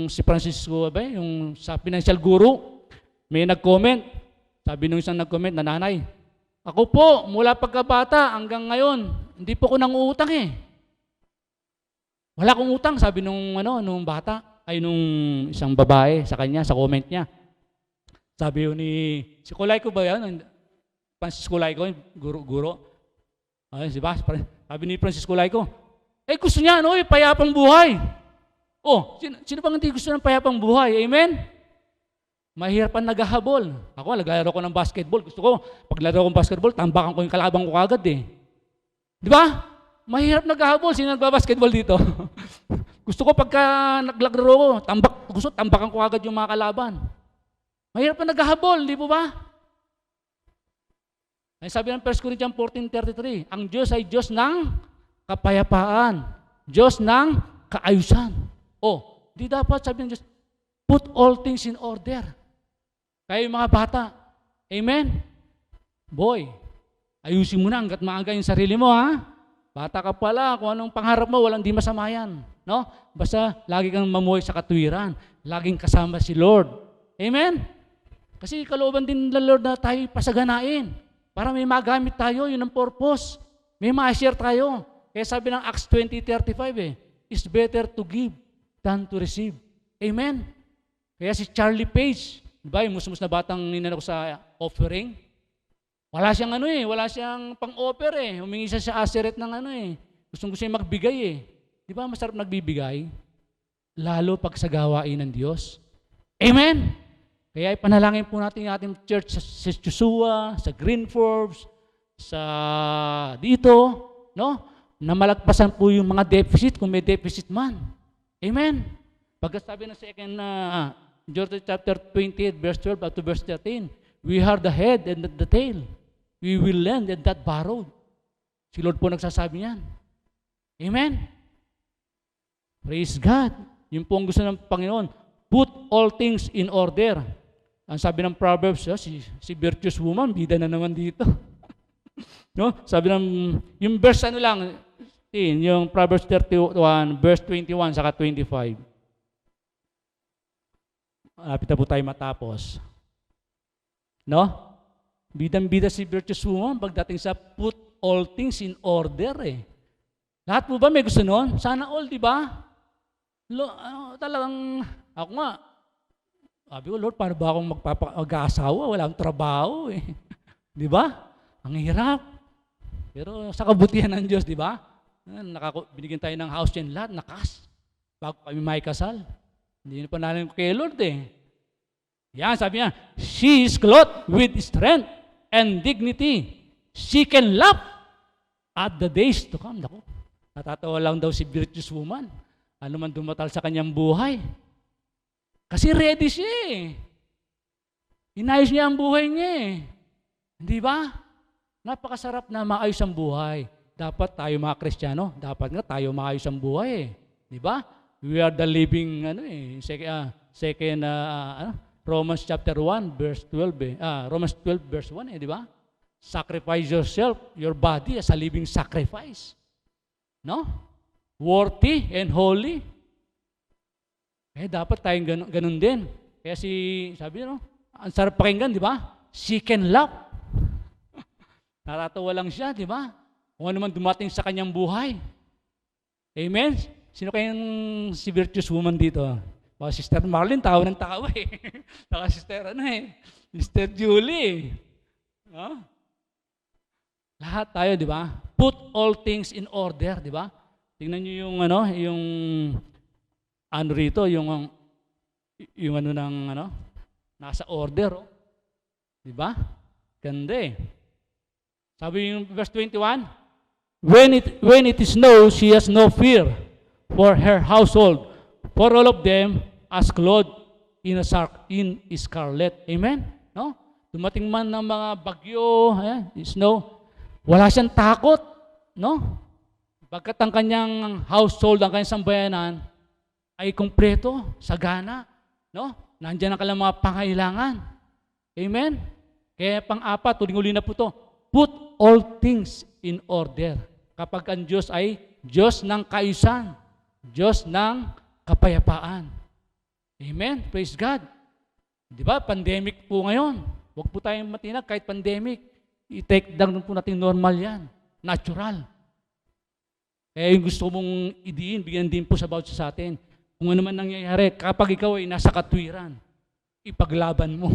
Speaker 4: si Francisco, yung sa financial guru, may nag-comment. Sabi nung isang nag-comment na nanay, ako po, mula pagkabata hanggang ngayon, hindi po ko nang uutang eh. Wala akong utang, sabi nung bata, nung isang babae sa kanya, sa comment niya. Sabi yun si Kulayko ba yan? Francis Kulayko, guro. Ay, diba? Sabi ni Francis Kulayko, gusto niya, payapang buhay. Oh, sino bang hindi gusto ng payapang buhay? Amen? Mahirap ang naghahabol. Ako, naglaro ko ng basketball. Gusto ko, paglaro ko ng basketball, tambakan ko yung kalabang ko agad eh. Di ba? Mahirap naghahabol. Sino nagbabasketball dito? Gusto ko pagka naglaro ko, tambakan ko agad yung mga kalaban. Mahirap na naghahabol, di po ba? Ay sabi ng 1 Corinthians 14:33, ang Diyos ay Diyos ng kapayapaan. Diyos ng kaayusan. Di dapat sabi ng Diyos, put all things in order. Kayo mga bata, amen? Boy, ayusin mo na hanggat maaga yung sarili mo, ha? Bata ka pala, kung anong pangarap mo, walang di masama yan. No? Basta lagi kang mamuhay sa katwiran, laging kasama si Lord. Amen? Kasi kalooban din ng Lord na tayo pasaganain. Para may magamit tayo, yun ang purpose. May ma-share tayo. Kaya sabi ng Acts 20:35 it's better to give than to receive. Amen? Kaya si Charlie Page, di ba, yung musmus na batang ninanok sa offering, wala siyang pang-offer humingi siya sa aseret ng gustong-gusto niya magbigay Di ba, masarap nagbibigay? Lalo pag sa gawain ng Diyos. Amen? Kaya ipanalangin po natin yung ating church sa Joshua, sa Green Forbes, sa dito, no? Na malagpasan po yung mga deficit kung may deficit man. Amen? Pagkasabi ng John chapter 28, verse 12 up to verse 13, we are the head and not the tail. We will lend and not borrow. Si Lord po nagsasabi niyan. Amen? Praise God. Yun po ang gusto ng Panginoon. Put all things in order. Ang sabi ng Proverbs, si virtuous woman, bida na naman dito. No? Sabi yung verse yung Proverbs 31, verse 21 saka 25. Malapit na po tayo matapos. No? Bidang-bida si virtuous woman pagdating sa put all things in order Lahat po ba may gusto noon? Sana all, di ba? Talagang, ako nga, sabi ko, Lord, paano ba akong mag-aasawa? Wala akong trabaho Di ba? Ang hirap. Pero sa kabutihan ng Diyos, di ba? Binigyan tayo ng house yan lahat, nakas. Bago kami may kasal. Hindi na pa nalang kay Lord Yan, sabi niya, she is clothed with strength and dignity. She can laugh at the days to come. Naku, natatawa lang daw si virtuous woman. Ano man dumatal sa kanyang buhay. Kasi ready siya Inayos niya ang buhay niya Hindi ba? Napakasarap na maayos ang buhay. Dapat tayo mga Kristiyano, dapat nga tayo maayos ang buhay Di ba? We are the living, Romans chapter 1, verse 12 Romans 12, verse 1 di ba? Sacrifice yourself, your body as a living sacrifice. No? Worthy and holy. Dapat tayong ganun din. Kaya sabi ang sarap pakinggan, di ba? She can laugh. Natatawa lang siya, di ba? Kung ano man dumating sa kanyang buhay. Amen? Sino kayang si virtuous woman dito? Sister Marlene, tawa ng tawa Naka-sister Mr. Julie. No? Lahat tayo, di ba? Put all things in order, di ba? Tingnan niyo yung ano rito, yung ano ng nasa order, oh. Di ba? Ganda eh. Sabi yung verse 21, when it is known, she has no fear for her household, for all of them as clothed in scarlet. Amen? No? Dumating man ng mga bagyo, snow, wala siyang takot, no? Pagkat ang kanyang household, ang kanyang sambayanan ay kumpleto, sagana, no? Nandiyan ang kanilang mga pangailangan. Amen? Kaya pang-apat, uling-uli na po to, put all things in order. Kapag ang Diyos ay Diyos ng kaayusan, Diyos ng kapayapaan. Amen? Praise God. Di ba? Pandemic po ngayon. Huwag po tayong matinag kahit pandemic. I-take down po natin normal yan. Natural. Kaya yung gusto mong idiin, bigyan din po sa bawat sa atin. Kung ano man nangyayari, kapag ikaw ay nasa katwiran, ipaglaban mo.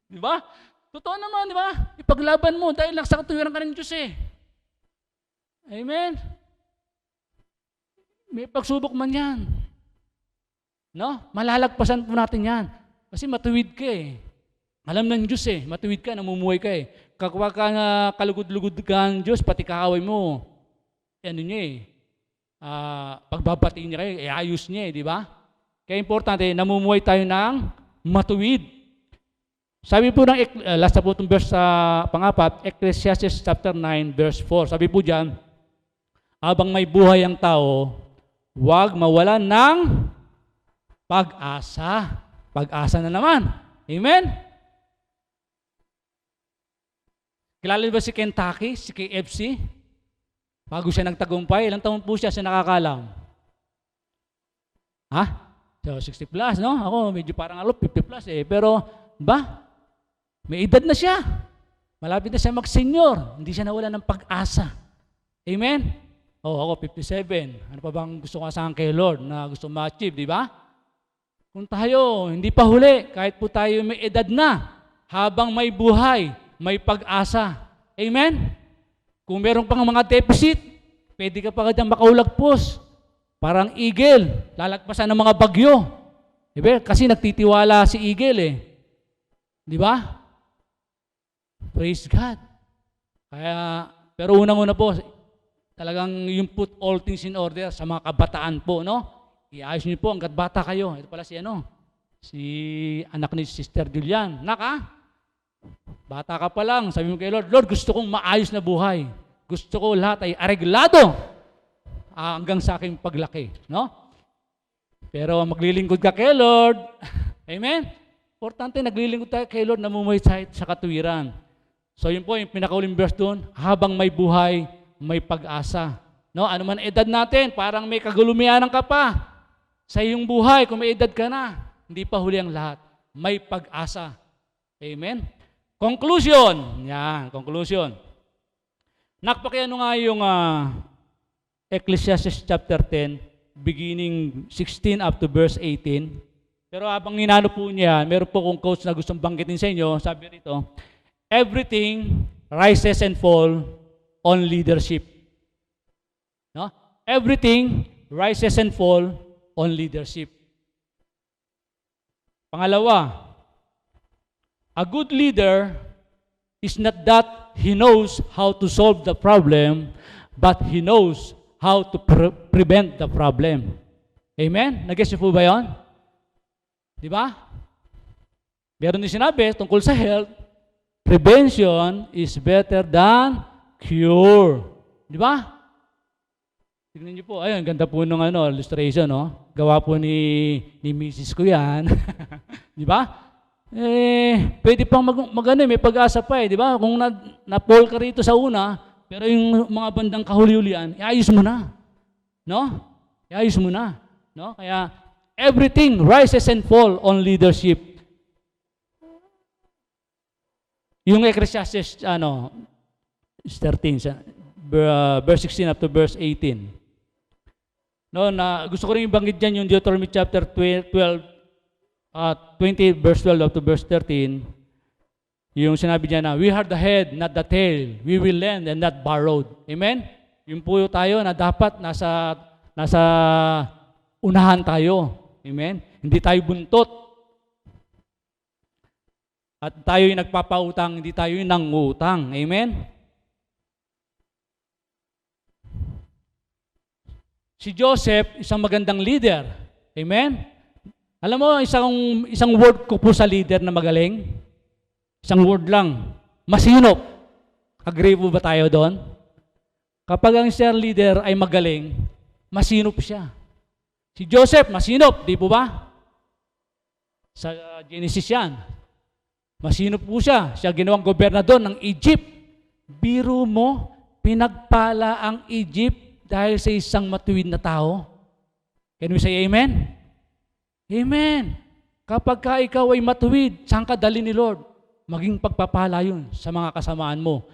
Speaker 4: Di ba? Totoo naman, di ba? Ipaglaban mo dahil nasa katwiran ka ng Diyos eh. Amen? May pagsubok man yan. No? Malalagpasan po natin yan. Kasi matuwid ka eh. Alam ng Diyos eh. Matuwid ka, namumuhay ka eh. Kapag ka kalugod-lugod ka ng Diyos, pati kaaway mo, ano niya eh, pagbabatiin niya kayo, ayos niya eh, di ba? Kaya importante, namumuhay tayo ng matuwid. Sabi po ng, last na po itong verse sa pangapat, Ecclesiastes chapter 9, verse 4. Sabi po dyan, habang may buhay ang tao, huwag mawalan ng pag-asa. Pag-asa na naman. Amen? Kilala ba si Kentucky, si KFC? Bago siya nagtagumpay, ilang taon po siya nakakalam? Ha? So, 60 plus, no? Ako, medyo parang 50 plus eh. Pero, ba? May edad na siya. Malapit na siya mag-senior. Hindi siya nawala ng pag-asa. Amen? Ako 57. Ano pa bang gusto ko asahan kay Lord na gusto ma-achieve, di ba? Kung tayo, hindi pa huli, kahit po tayo may edad na, habang may buhay, may pag-asa. Amen? Kung meron pang mga deficit, pwede ka pa dyan makaulagpos. Parang eagle, lalagpasan ng mga bagyo. Diba? Kasi nagtitiwala si eagle eh. Di ba? Praise God. Kaya, pero unang-una po, talagang yung put all things in order sa mga kabataan po, no? Iayos niyo po hanggat bata kayo. Ito pala si anak ni Sister Julian. Bata ka pa lang, sabi mo kay Lord, Lord, gusto kong maayos na buhay. Gusto ko lahat ay areglado hanggang sa aking paglaki, no? Pero maglilingkod ka kay Lord. Amen? Importante, naglilingkod tayo kay Lord, namumuhay sa katuwiran. So yun po, yung pinakauling verse doon, habang may buhay, may pag-asa. No? Ano man edad natin, parang may kagulumianan ka pa sa iyong buhay, kung may edad ka na, hindi pa huli ang lahat. May pag-asa. Amen? Conclusion. Yan, conclusion. Nakpakiano nga yung Ecclesiastes chapter 10, beginning 16 up to verse 18. Pero habang inano po niya, meron po kong quotes na gustong banggitin sa inyo. Sabi rito, everything rises and fall on leadership. No? Everything rises and fall on leadership. Pangalawa, a good leader is not that he knows how to solve the problem, but he knows how to prevent the problem. Amen? Nag-guess niyo po ba yun? Di ba? Meron din sinabi tungkol sa health, prevention is better than cure. Di ba? Tignan niyo po, ayun, ganda po nung illustration, no? Gawa po ni Mrs. ko yan. Di ba? Pwede pang may pag-asa pa eh, di ba? Kung na-fall ka rito sa una, pero yung mga bandang kahuli-hulian, iayos mo na. No? Iayos mo na. No? Kaya, everything rises and fall on leadership. Yung Ecclesiastes, 13, verse 16 up to verse 18. No, gusto ko rin ibanggit dyan yung Deuteronomy chapter 20, verse 12 up to verse 13. Yung sinabi niya na, we are the head, not the tail. We will lend and not borrowed. Amen? Yung po tayo na dapat nasa unahan tayo. Amen? Hindi tayo buntot. At tayo yung nagpapautang, hindi tayo yung nangutang. Amen? Si Joseph, isang magandang leader. Amen? Alam mo, isang word ko po sa leader na magaling. Isang word lang. Masinop. Agree po ba tayo doon? Kapag ang isang leader ay magaling, masinop siya. Si Joseph, masinop. Di po ba? Sa Genesis yan. Masinop po siya. Siya ginawang gobernador ng Egypt. Biro mo, pinagpala ang Egypt dahil sa isang matuwid na tao. Can we say amen? Amen. Kapag ka ikaw ay matuwid, saan ka dali ni Lord? Maging pagpapala yun sa mga kasamaan mo.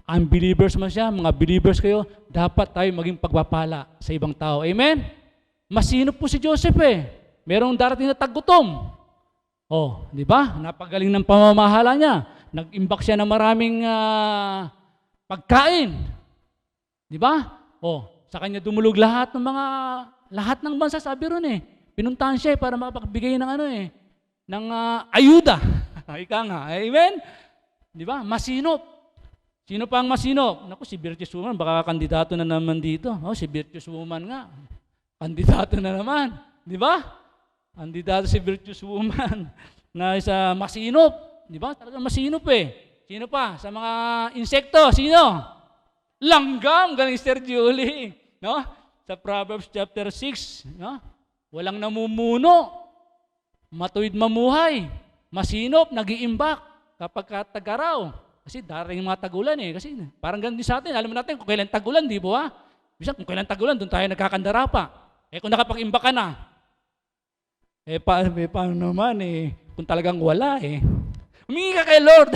Speaker 4: Unbelievers man siya, mga believers kayo, dapat tayo maging pagpapala sa ibang tao. Amen? Masinop po si Joseph eh. Merong darating na taggutom. Oh, di ba? Napagaling ng pamamahala niya. Nag-imbak siya ng maraming pagkain. Di ba? Oh, sa kanya dumulog lahat ng bansa, sabi ron eh. Pinuntahan siya para makapagbigay ng ng ayuda. Ika nga, amen? Di ba? Masinop. Sino pa ang masinop? Naku, si Virtuous Woman, baka kandidato na naman dito. Oh, si Virtuous Woman nga. Kandidato na naman. Di ba? Kandidato si Virtuous Woman na isa masinop. Di ba? Talagang masinop eh. Sino pa? Sa mga insekto, sino? Langgam, galing Sir Julie. No? Sa Proverbs chapter 6, no? Walang namumuno. Matuwid mamuhay. Masinop, nag-iimbak kapag tag-araw. Kasi darating mga tagulan eh. Kasi parang ganun din sa atin. Alam mo natin kung kailan tagulan, di ba? Bisa kung kailan tagulan, doon tayo nagkakandara pa. Eh kung nakapag-imbak ka na, paano naman eh, kung talagang wala eh. Humingi ka kay Lord.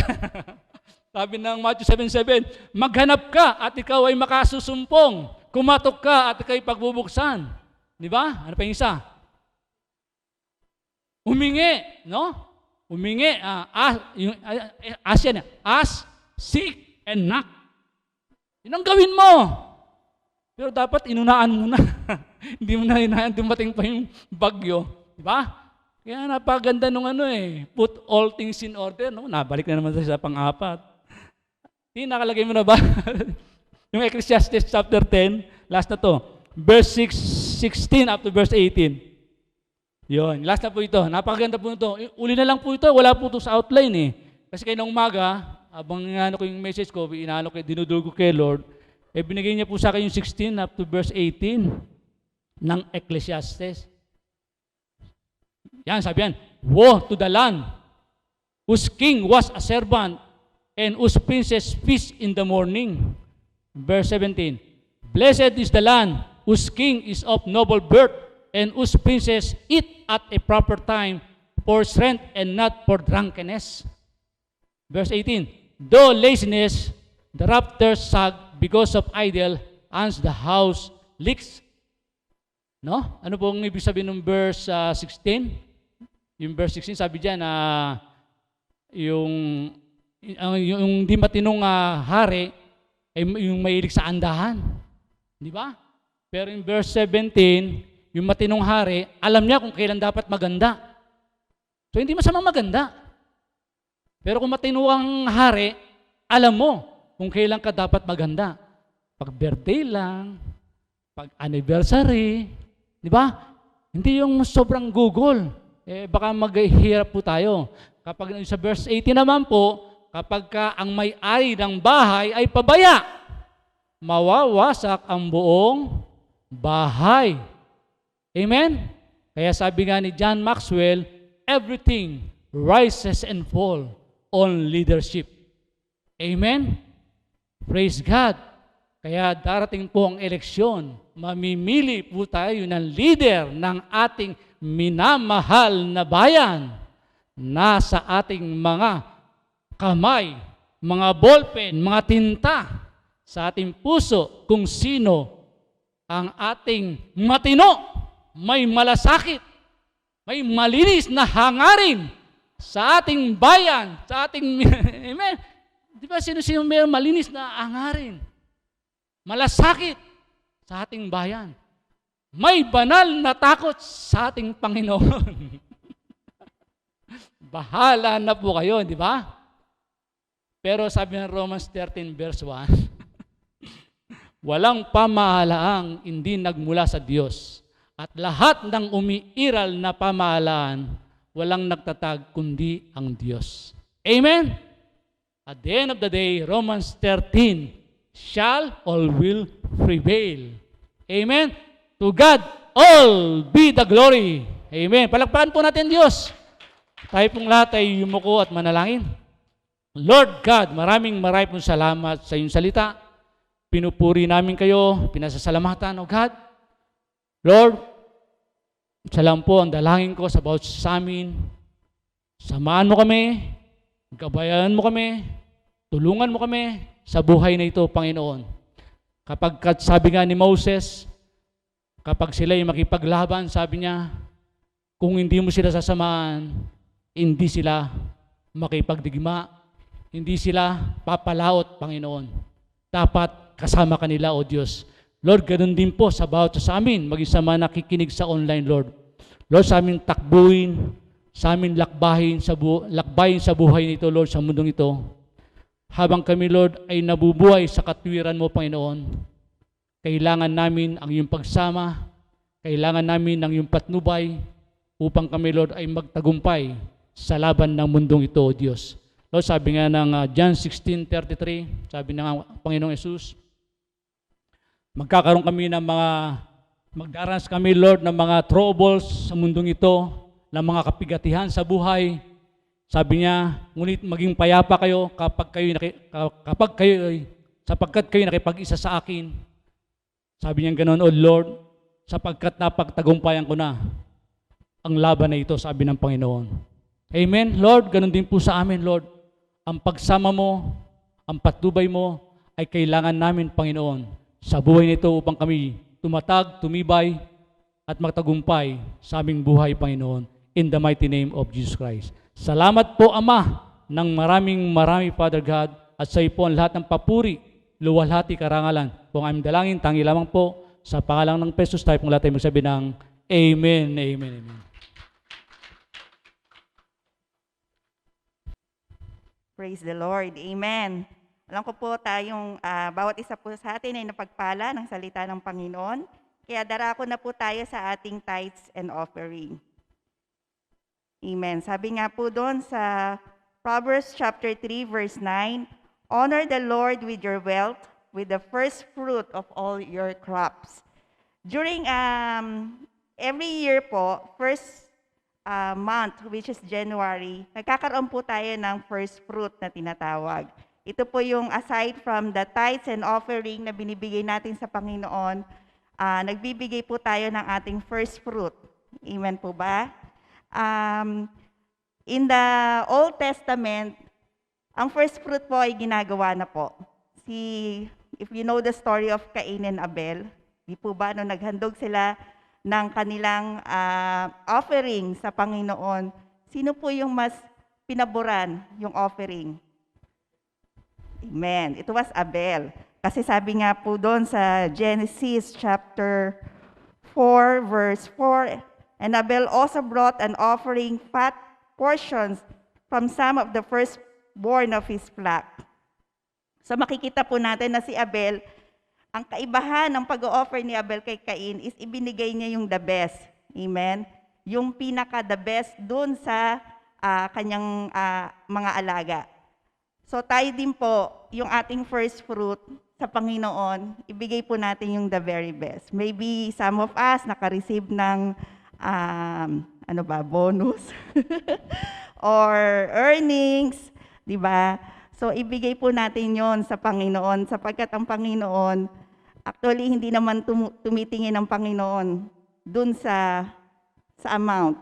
Speaker 4: Sabi ng Matthew 7:7, maghanap ka at ikaw ay makasusumpong. Kumatok ka at ikaw ay pagbubuksan. Di ba? Ano pa yung isa? Humingi, no? Humingi, ask, seek, and knock. Yun ang gawin mo. Pero dapat inunaan mo na. Hindi mo na hinayaan dumating pa yung bagyo. Di ba? Kaya napaganda nung put all things in order. No? Nabalik na naman sa pang-apat. Nakalagay mo na ba? Yung Ecclesiastes chapter 10, last na to. Verse 16 up to verse 18. Yun, last na po ito. Napakaganda po ito. Uli na lang po ito. Wala po ito sa outline eh. Kasi kayo ng umaga, habang ko yung message ko, dinudulog ko kay Lord, binigay niya po sa akin yung 16 up to verse 18 ng Ecclesiastes. Yan, sabi yan, woe to the land whose king was a servant and whose princess feast in the morning. Verse 17, blessed is the land whose king is of noble birth and whose princess eat at a proper time for strength and not for drunkenness. Verse 18, though laziness, the rafters sag because of idle, and the house leaks. No? Ano pong ibig sabihin ng verse 16? Yung verse 16, sabi dyan na yung di matinong hari ay yung mahilig sa andahan. Di ba? Pero in verse 17, yung matinong hari, alam niya kung kailan dapat maganda. So, hindi masamang maganda. Pero kung matino ang hari, alam mo kung kailan ka dapat maganda. Pag birthday lang, pag anniversary, di ba? Hindi yung sobrang Google. Baka maghihirap po tayo. Kapag sa verse 18 naman po, kapag ka ang may-ari ng bahay ay pabaya, mawawasak ang buong bahay. Amen? Kaya sabi nga ni John Maxwell, everything rises and falls on leadership. Amen? Praise God. Kaya darating po ang eleksyon, mamimili po tayo ng leader ng ating minamahal na bayan. Nasa ating mga kamay, mga ballpen, mga tinta, sa ating puso kung sino ang ating matino, may malasakit, may malinis na hangarin sa ating bayan, sa ating, amen. Di ba sino-sino may malinis na angarin? Malasakit sa ating bayan. May banal na takot sa ating Panginoon. Bahala na po kayo, di ba? Pero sabi ng Romans 13 verse 1, walang pamahalaang hindi nagmula sa Diyos. At lahat ng umiiral na pamahalaan, walang nagtatag kundi ang Diyos. Amen? At the end of the day, Romans 13, shall all will prevail. Amen? To God, all be the glory. Amen. Palakpakan po natin Diyos. Tayo pong lahat ay yumuko at manalangin. Lord God, maraming pong salamat sa iyong salita. Pinupuri namin kayo, pinasasalamatan, O God. Lord, isa lang po ang dalangin ko sa bawat sa amin. Samahan mo kami, gabayan mo kami, tulungan mo kami sa buhay na ito, Panginoon. Kapag sabi nga ni Moses, kapag sila ay makipaglaban, sabi niya, kung hindi mo sila sasamahan, hindi sila makipagdigma, hindi sila papalaot, Panginoon. Dapat kasama kanila, O Diyos. Lord, ganun din po sa bawat sa amin, maging sa mga nakikinig sa online, Lord. Lord, sa aming takbuhin, sa aming lakbayin sa buhay nito, Lord, sa mundong ito. Habang kami, Lord, ay nabubuhay sa katwiran mo, Panginoon, kailangan namin ang iyong pagsama, kailangan namin ang iyong patnubay, upang kami, Lord, ay magtagumpay sa laban ng mundong ito, O Diyos. Lord, sabi nga ng John 16:33, sabi ng Panginoong Yesus, magkakaroon kami ng magdaranas kami, Lord, ng mga troubles sa mundong ito, ng mga kapigatihan sa buhay. Sabi niya, ngunit maging payapa kayo sapagkat kayo nakipag-isa sa akin. Sabi niya ganoon, O Lord, sapagkat napagtagumpayan ko na ang laban na ito, sabi ng Panginoon. Amen. Lord, ganoon din po sa amin, Lord. Ang pagsama mo, ang patnubay mo, ay kailangan namin, Panginoon, sa buhay nito upang kami tumatag, tumibay, at magtagumpay sa aming buhay, Panginoon, in the mighty name of Jesus Christ. Salamat po, Ama, ng marami, Father God, at sa iyo po ang lahat ng papuri, luwalhati, karangalan. Kung aming dalangin, tangi lamang po, sa pangalan ng Pesos, tayo pong lahat ay magsabi ng Amen, Amen, Amen.
Speaker 5: Praise the Lord. Amen. Alam ko po tayong bawat isa po sa atin ay napagpala ng salita ng Panginoon. Kaya darako na po tayo sa ating tithes and offering. Amen. Sabi nga po doon sa Proverbs chapter 3 verse 9, honor the Lord with your wealth, with the first fruit of all your crops. During every year po, first month, which is January, nagkakaroon po tayo ng first fruit na tinatawag. Ito po yung aside from the tithes and offering na binibigay natin sa Panginoon, nagbibigay po tayo ng ating first fruit. Amen po ba? In the Old Testament, ang first fruit po ay ginagawa na po. If you know the story of Cain and Abel, di po ba, nung naghandog sila ng kanilang offering sa Panginoon, sino po yung mas pinaboran yung offering? Amen. It was Abel. Kasi sabi nga po doon sa Genesis chapter 4 verse 4, and Abel also brought an offering fat portions from some of the firstborn of his flock. So makikita po natin na si Abel, ang kaibahan ng pag-o-offer ni Abel kay Cain is ibinigay niya yung the best. Amen? Yung pinaka-the best dun sa kanyang mga alaga. So tayo din po, yung ating first fruit sa Panginoon, ibigay po natin yung the very best. Maybe some of us naka-receive ng bonus or earnings, di ba? So ibigay po natin yon sa Panginoon sapagkat ang Panginoon, actually hindi naman tumitingin ang Panginoon dun sa amount,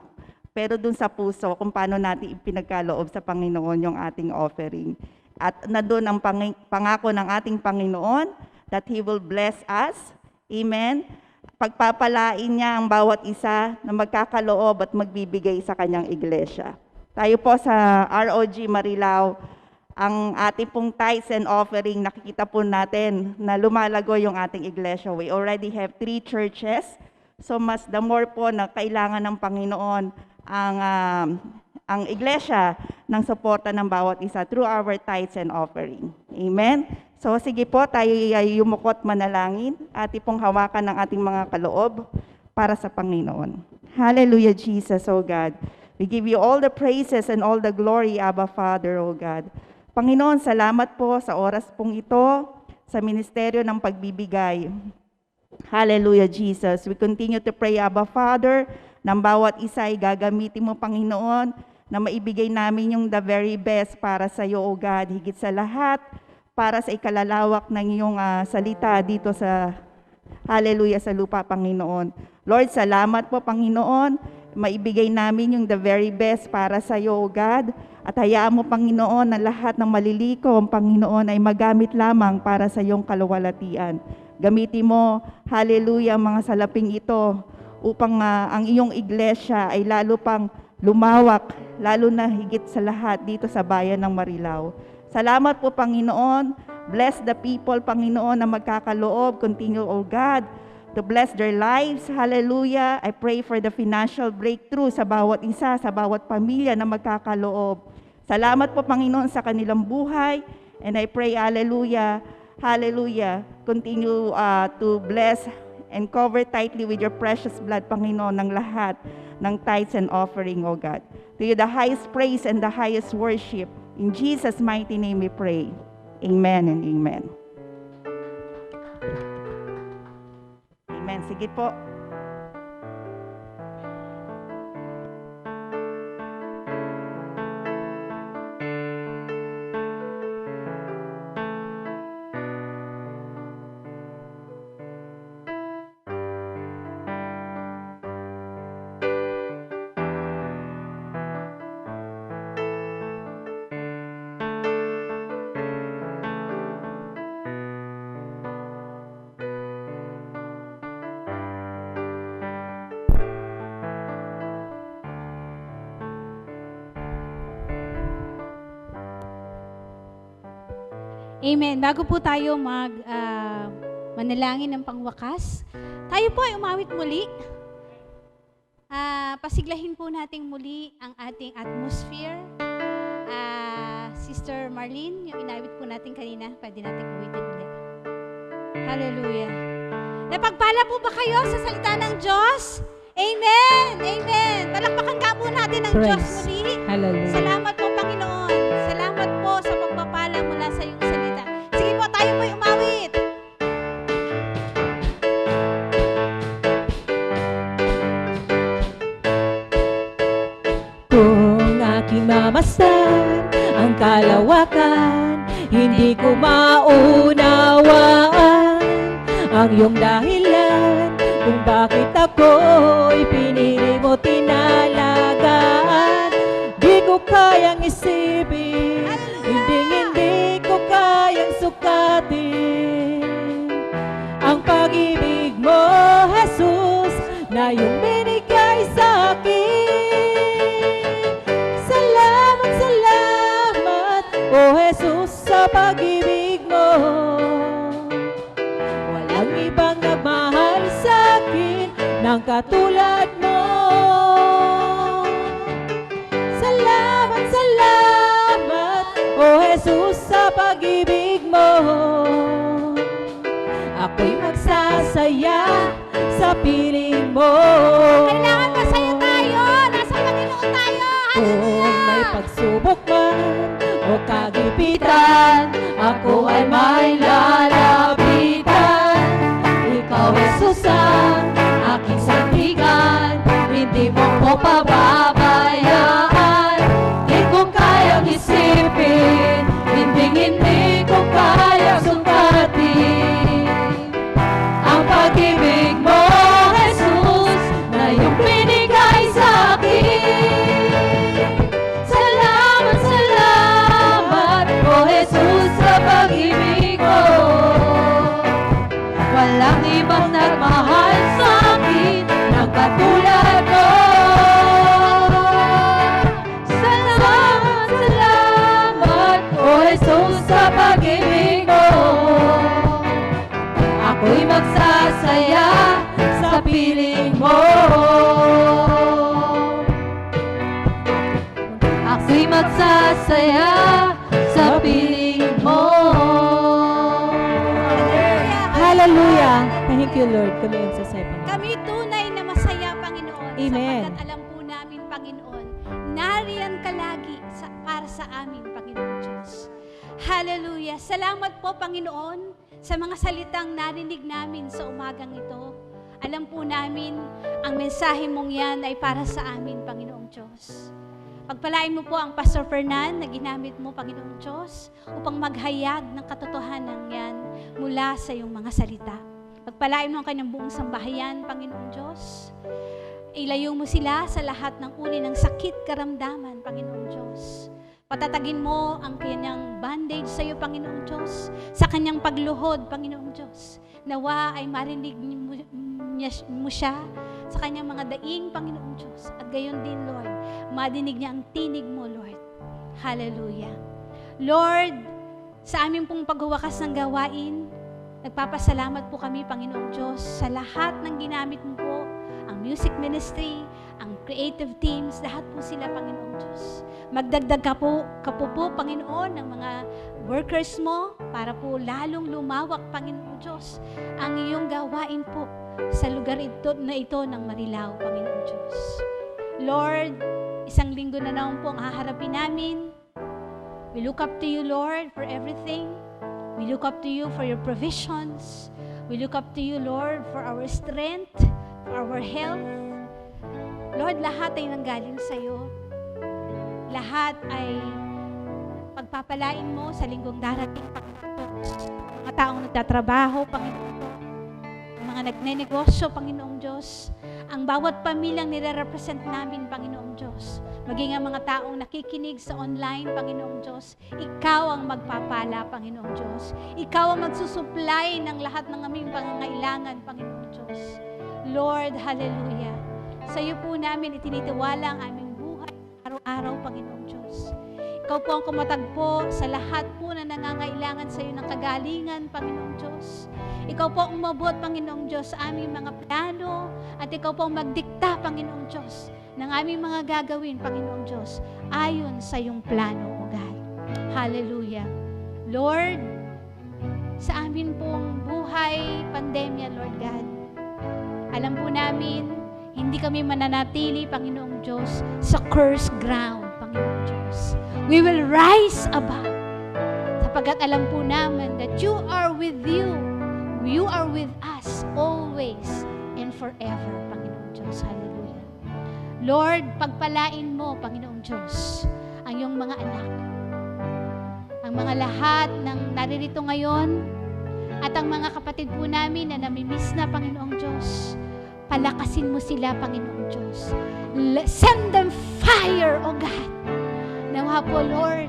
Speaker 5: pero dun sa puso kung paano natin ipinagkaloob sa Panginoon yung ating offering. At na dun ang pangako ng ating Panginoon that He will bless us. Amen. Pagpapalain niya ang bawat isa na magkakaloob at magbibigay sa kanyang iglesia. Tayo po sa ROG Marilao, ang ating pong tithes and offering, nakikita po natin na lumalago yung ating iglesia. We already have 3 churches. So mas the more po na kailangan ng Panginoon ang iglesia ng suporta ng bawat isa through our tithes and offering. Amen? So sige po, tayo ay yumukot manalangin at pong hawakan ng ating mga kaloob para sa Panginoon. Hallelujah, Jesus, O God. We give you all the praises and all the glory, Abba Father, O God. Panginoon, salamat po sa oras pong ito, sa ministeryo ng pagbibigay. Hallelujah, Jesus. We continue to pray, Abba Father, ng bawat isa ay gagamitin mo, Panginoon, na maibigay namin yung the very best para sa iyo, O God. Higit sa lahat, para sa ikalalawak ng iyong salita dito sa, hallelujah, sa lupa, Panginoon. Lord, salamat po, Panginoon. Maibigay namin yung the very best para sa iyo, O God. At hayaan mo, Panginoon, na lahat ng malilikom, Panginoon, ay magamit lamang para sa iyong kaluwalhatian. Gamitin mo, hallelujah, mga salaping ito, upang ang iyong iglesia ay lalo pang lumawak, lalo na higit sa lahat dito sa bayan ng Marilao. Salamat po, Panginoon. Bless the people, Panginoon, na magkakaloob. Continue, O God, to bless their lives. Hallelujah. I pray for the financial breakthrough sa bawat isa, sa bawat pamilya na magkakaloob. Salamat po, Panginoon, sa kanilang buhay. And I pray, hallelujah, hallelujah, continue to bless and cover tightly with your precious blood, Panginoon, ng lahat ng tithes and offering, O God. To you the highest praise and the highest worship. In Jesus' mighty name we pray. Amen and amen. Amen. Sige po.
Speaker 1: Amen. Bago po tayo manalangin ng pangwakas, tayo po ay umawit muli. Pasiglahin po natin muli ang ating atmosphere. Sister Marlene, yung inawit po natin kanina, pwede natin uwitin ulit. Hallelujah. Napagpala po ba kayo sa salita ng Diyos? Amen! Amen! Palakpakan ka po natin ang Diyos muli.
Speaker 3: Hallelujah.
Speaker 1: Salamat po, Panginoon. Salamat po sa pagpapala mula sa iyong salita. Sige po, tayo po'y umawit.
Speaker 3: Kung aking mamasdan ang kalawakan, hindi ko maunawaan ang iyong dahilan kung bakit ako'y pinili mo tinalagaan. Di ko kayang isipin, hindi ko kayang sukatin ang pag-ibig mo, Jesus, na iyong binigay sa akin. Salamat, salamat, O Jesus, sa pag-ibig mo. Walang ibang nagmahal sa akin ng katulad mo. Salamat, salamat, O Jesus, sa pag-ibig mo. Ako'y magsasaya sa piling mo.
Speaker 1: Kailangan masaya tayo. Nasa Panginoon tayo.
Speaker 3: Kung may
Speaker 1: Hallelujah.
Speaker 3: pagsubok man o kagipitan, ako ay may lalapitan. Ikaw, Jesus, ang aking sandigan, hindi mo ko pababayaan. Di ko kayang isipin, hindi ko kayang sukatin ang pag-ibig mo, Jesus, na iyong binigay sa akin. Salamat, salamat, O Jesus, sa pag-ibig mo. Walang ibang nagmahal sa akin ng katulad mo. Salamat, Ako'y magsasaya sa piling mo. Ako'y magsasaya sa piling mo.
Speaker 2: Hallelujah. Thank you, Lord. Kami yun sa seven.
Speaker 1: Kami tunay na masaya, Panginoon.
Speaker 2: Amen.
Speaker 1: Sapagkat alam po namin, Panginoon, nariyan ka lagi para sa amin, Panginoon Diyos. Hallelujah. Salamat po, Panginoon, sa mga salitang narinig namin sa umagang ito. Alam po namin, ang mensahe mong yan ay para sa amin, Panginoong Diyos. Pagpalain mo po ang Pastor Fernan na ginamit mo, Panginoong Diyos, upang maghayag ng katotohanan yan mula sa iyong mga salita. Pagpalain mo ang kanyang buong sambahayan, Panginoong Diyos. Ilayo mo sila sa lahat ng uri ng sakit, karamdaman, Panginoong Diyos. Patatagin mo ang kanyang bandage sa iyo, Panginoong Diyos, sa kanyang pagluhod, Panginoong Diyos. Nawa ay marinig mo siya sa kanyang mga daing, Panginoong Diyos. At gayon din, Lord, madinig niya ang tinig mo, Lord. Hallelujah. Lord, sa aming pong pagwawakas ng gawain, nagpapasalamat po kami, Panginoong Diyos, sa lahat ng ginamit mo po, ang music ministry, ang creative teams, lahat po sila, Panginoong Diyos. Magdagdag ka po, Panginoon, ng mga workers mo para po lalong lumawak, Panginoong Diyos, ang iyong gawain po sa lugar ito ng Marilao, Panginoong Diyos. Lord, isang linggo na naman po ang haharapin namin. We look up to you, Lord, for everything. We look up to you for your provisions. We look up to you, Lord, for our strength, for our health. Lord, lahat ay nanggaling sa iyo. Lahat ay pagpapalain mo sa linggong darating, Panginoon. Mga taong nagtatrabaho, Panginoon. Mga nagnenegosyo, Panginoong Diyos. Ang bawat pamilyang nire-represent namin, Panginoong Diyos. Maging ang mga taong nakikinig sa online, Panginoong Diyos. Ikaw ang magpapala, Panginoong Diyos. Ikaw ang magsusupply ng lahat ng aming pangangailangan, Panginoong Diyos. Lord, hallelujah. Sa iyo po namin itinitiwala ang aming buhay araw-araw, Panginoong Diyos. Ikaw po ang kumatagpo sa lahat po na nangangailangan sa iyo ng kagalingan, Panginoong Diyos. Ikaw po ang umabot, Panginoong Diyos, sa aming mga plano at ikaw po ang magdikta, Panginoong Diyos, ng aming mga gagawin, Panginoong Diyos, ayon sa iyong plano, O God. Hallelujah. Lord, sa amin pong buhay, pandemya, Lord God, alam po namin, hindi kami mananatili, Panginoong Diyos, sa cursed ground, Panginoong Diyos. We will rise above, sapagkat alam po namin that you are with you. You are with us always and forever, Panginoong Diyos. Hallelujah. Lord, pagpalain mo, Panginoong Diyos, ang iyong mga anak. Ang mga lahat ng naririto ngayon at ang mga kapatid po namin na namimiss na, Panginoong Diyos, palakasin mo sila, Panginoong Diyos. Send them fire, O God. Nawa po, Lord,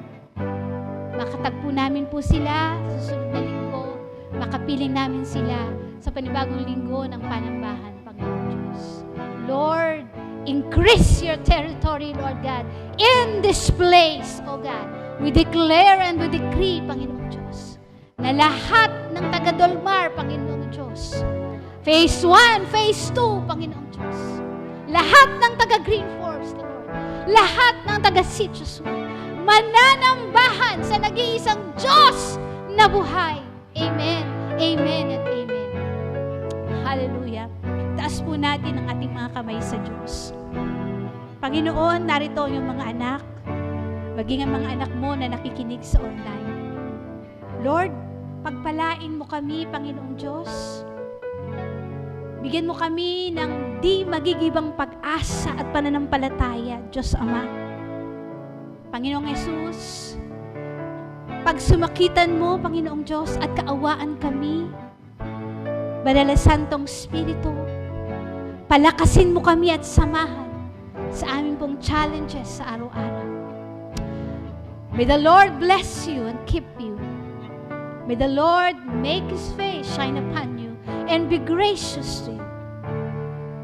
Speaker 1: makatagpo namin po sila sa susunod na linggo. Makapiling namin sila sa panibagong linggo ng panambahan, Panginoong Diyos. Lord, increase your territory, Lord God, in this place, O God. We declare and we decree, Panginoong Diyos, na lahat ng taga-Dolmar, Panginoong Diyos, Phase 1, Phase 2, Panginoong Diyos, lahat ng taga-Green Forest, Lord, lahat ng taga-Sitio Sur, mananambahan sa nag-iisang Diyos na buhay. Amen, amen, and amen. Hallelujah. Taas po natin ang ating mga kamay sa Diyos. Panginoon, narito yung mga anak, maging ang mga anak mo na nakikinig sa online. Lord, pagpalain mo kami, Panginoong Diyos. Bigyan mo kami ng di magigibang pag-asa at pananampalataya, Diyos Ama. Panginoong Yesus, pag sumakitan mo, Panginoong Diyos, at kaawaan kami, Banal na Santong Espiritu, palakasin mo kami at samahan sa aming pong challenges sa araw-araw. May the Lord bless you and keep you. May the Lord make His face shine upon you and be gracious to you.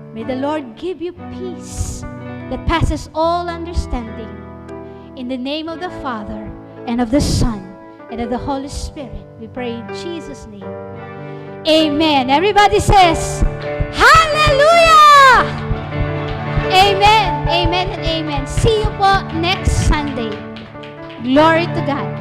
Speaker 1: May the Lord give you peace that passes all understanding. In the name of the Father, and of the Son, and of the Holy Spirit, we pray in Jesus' name. Amen. Everybody says, Hallelujah! Amen. Amen and amen. See you po next Sunday. Glory to God.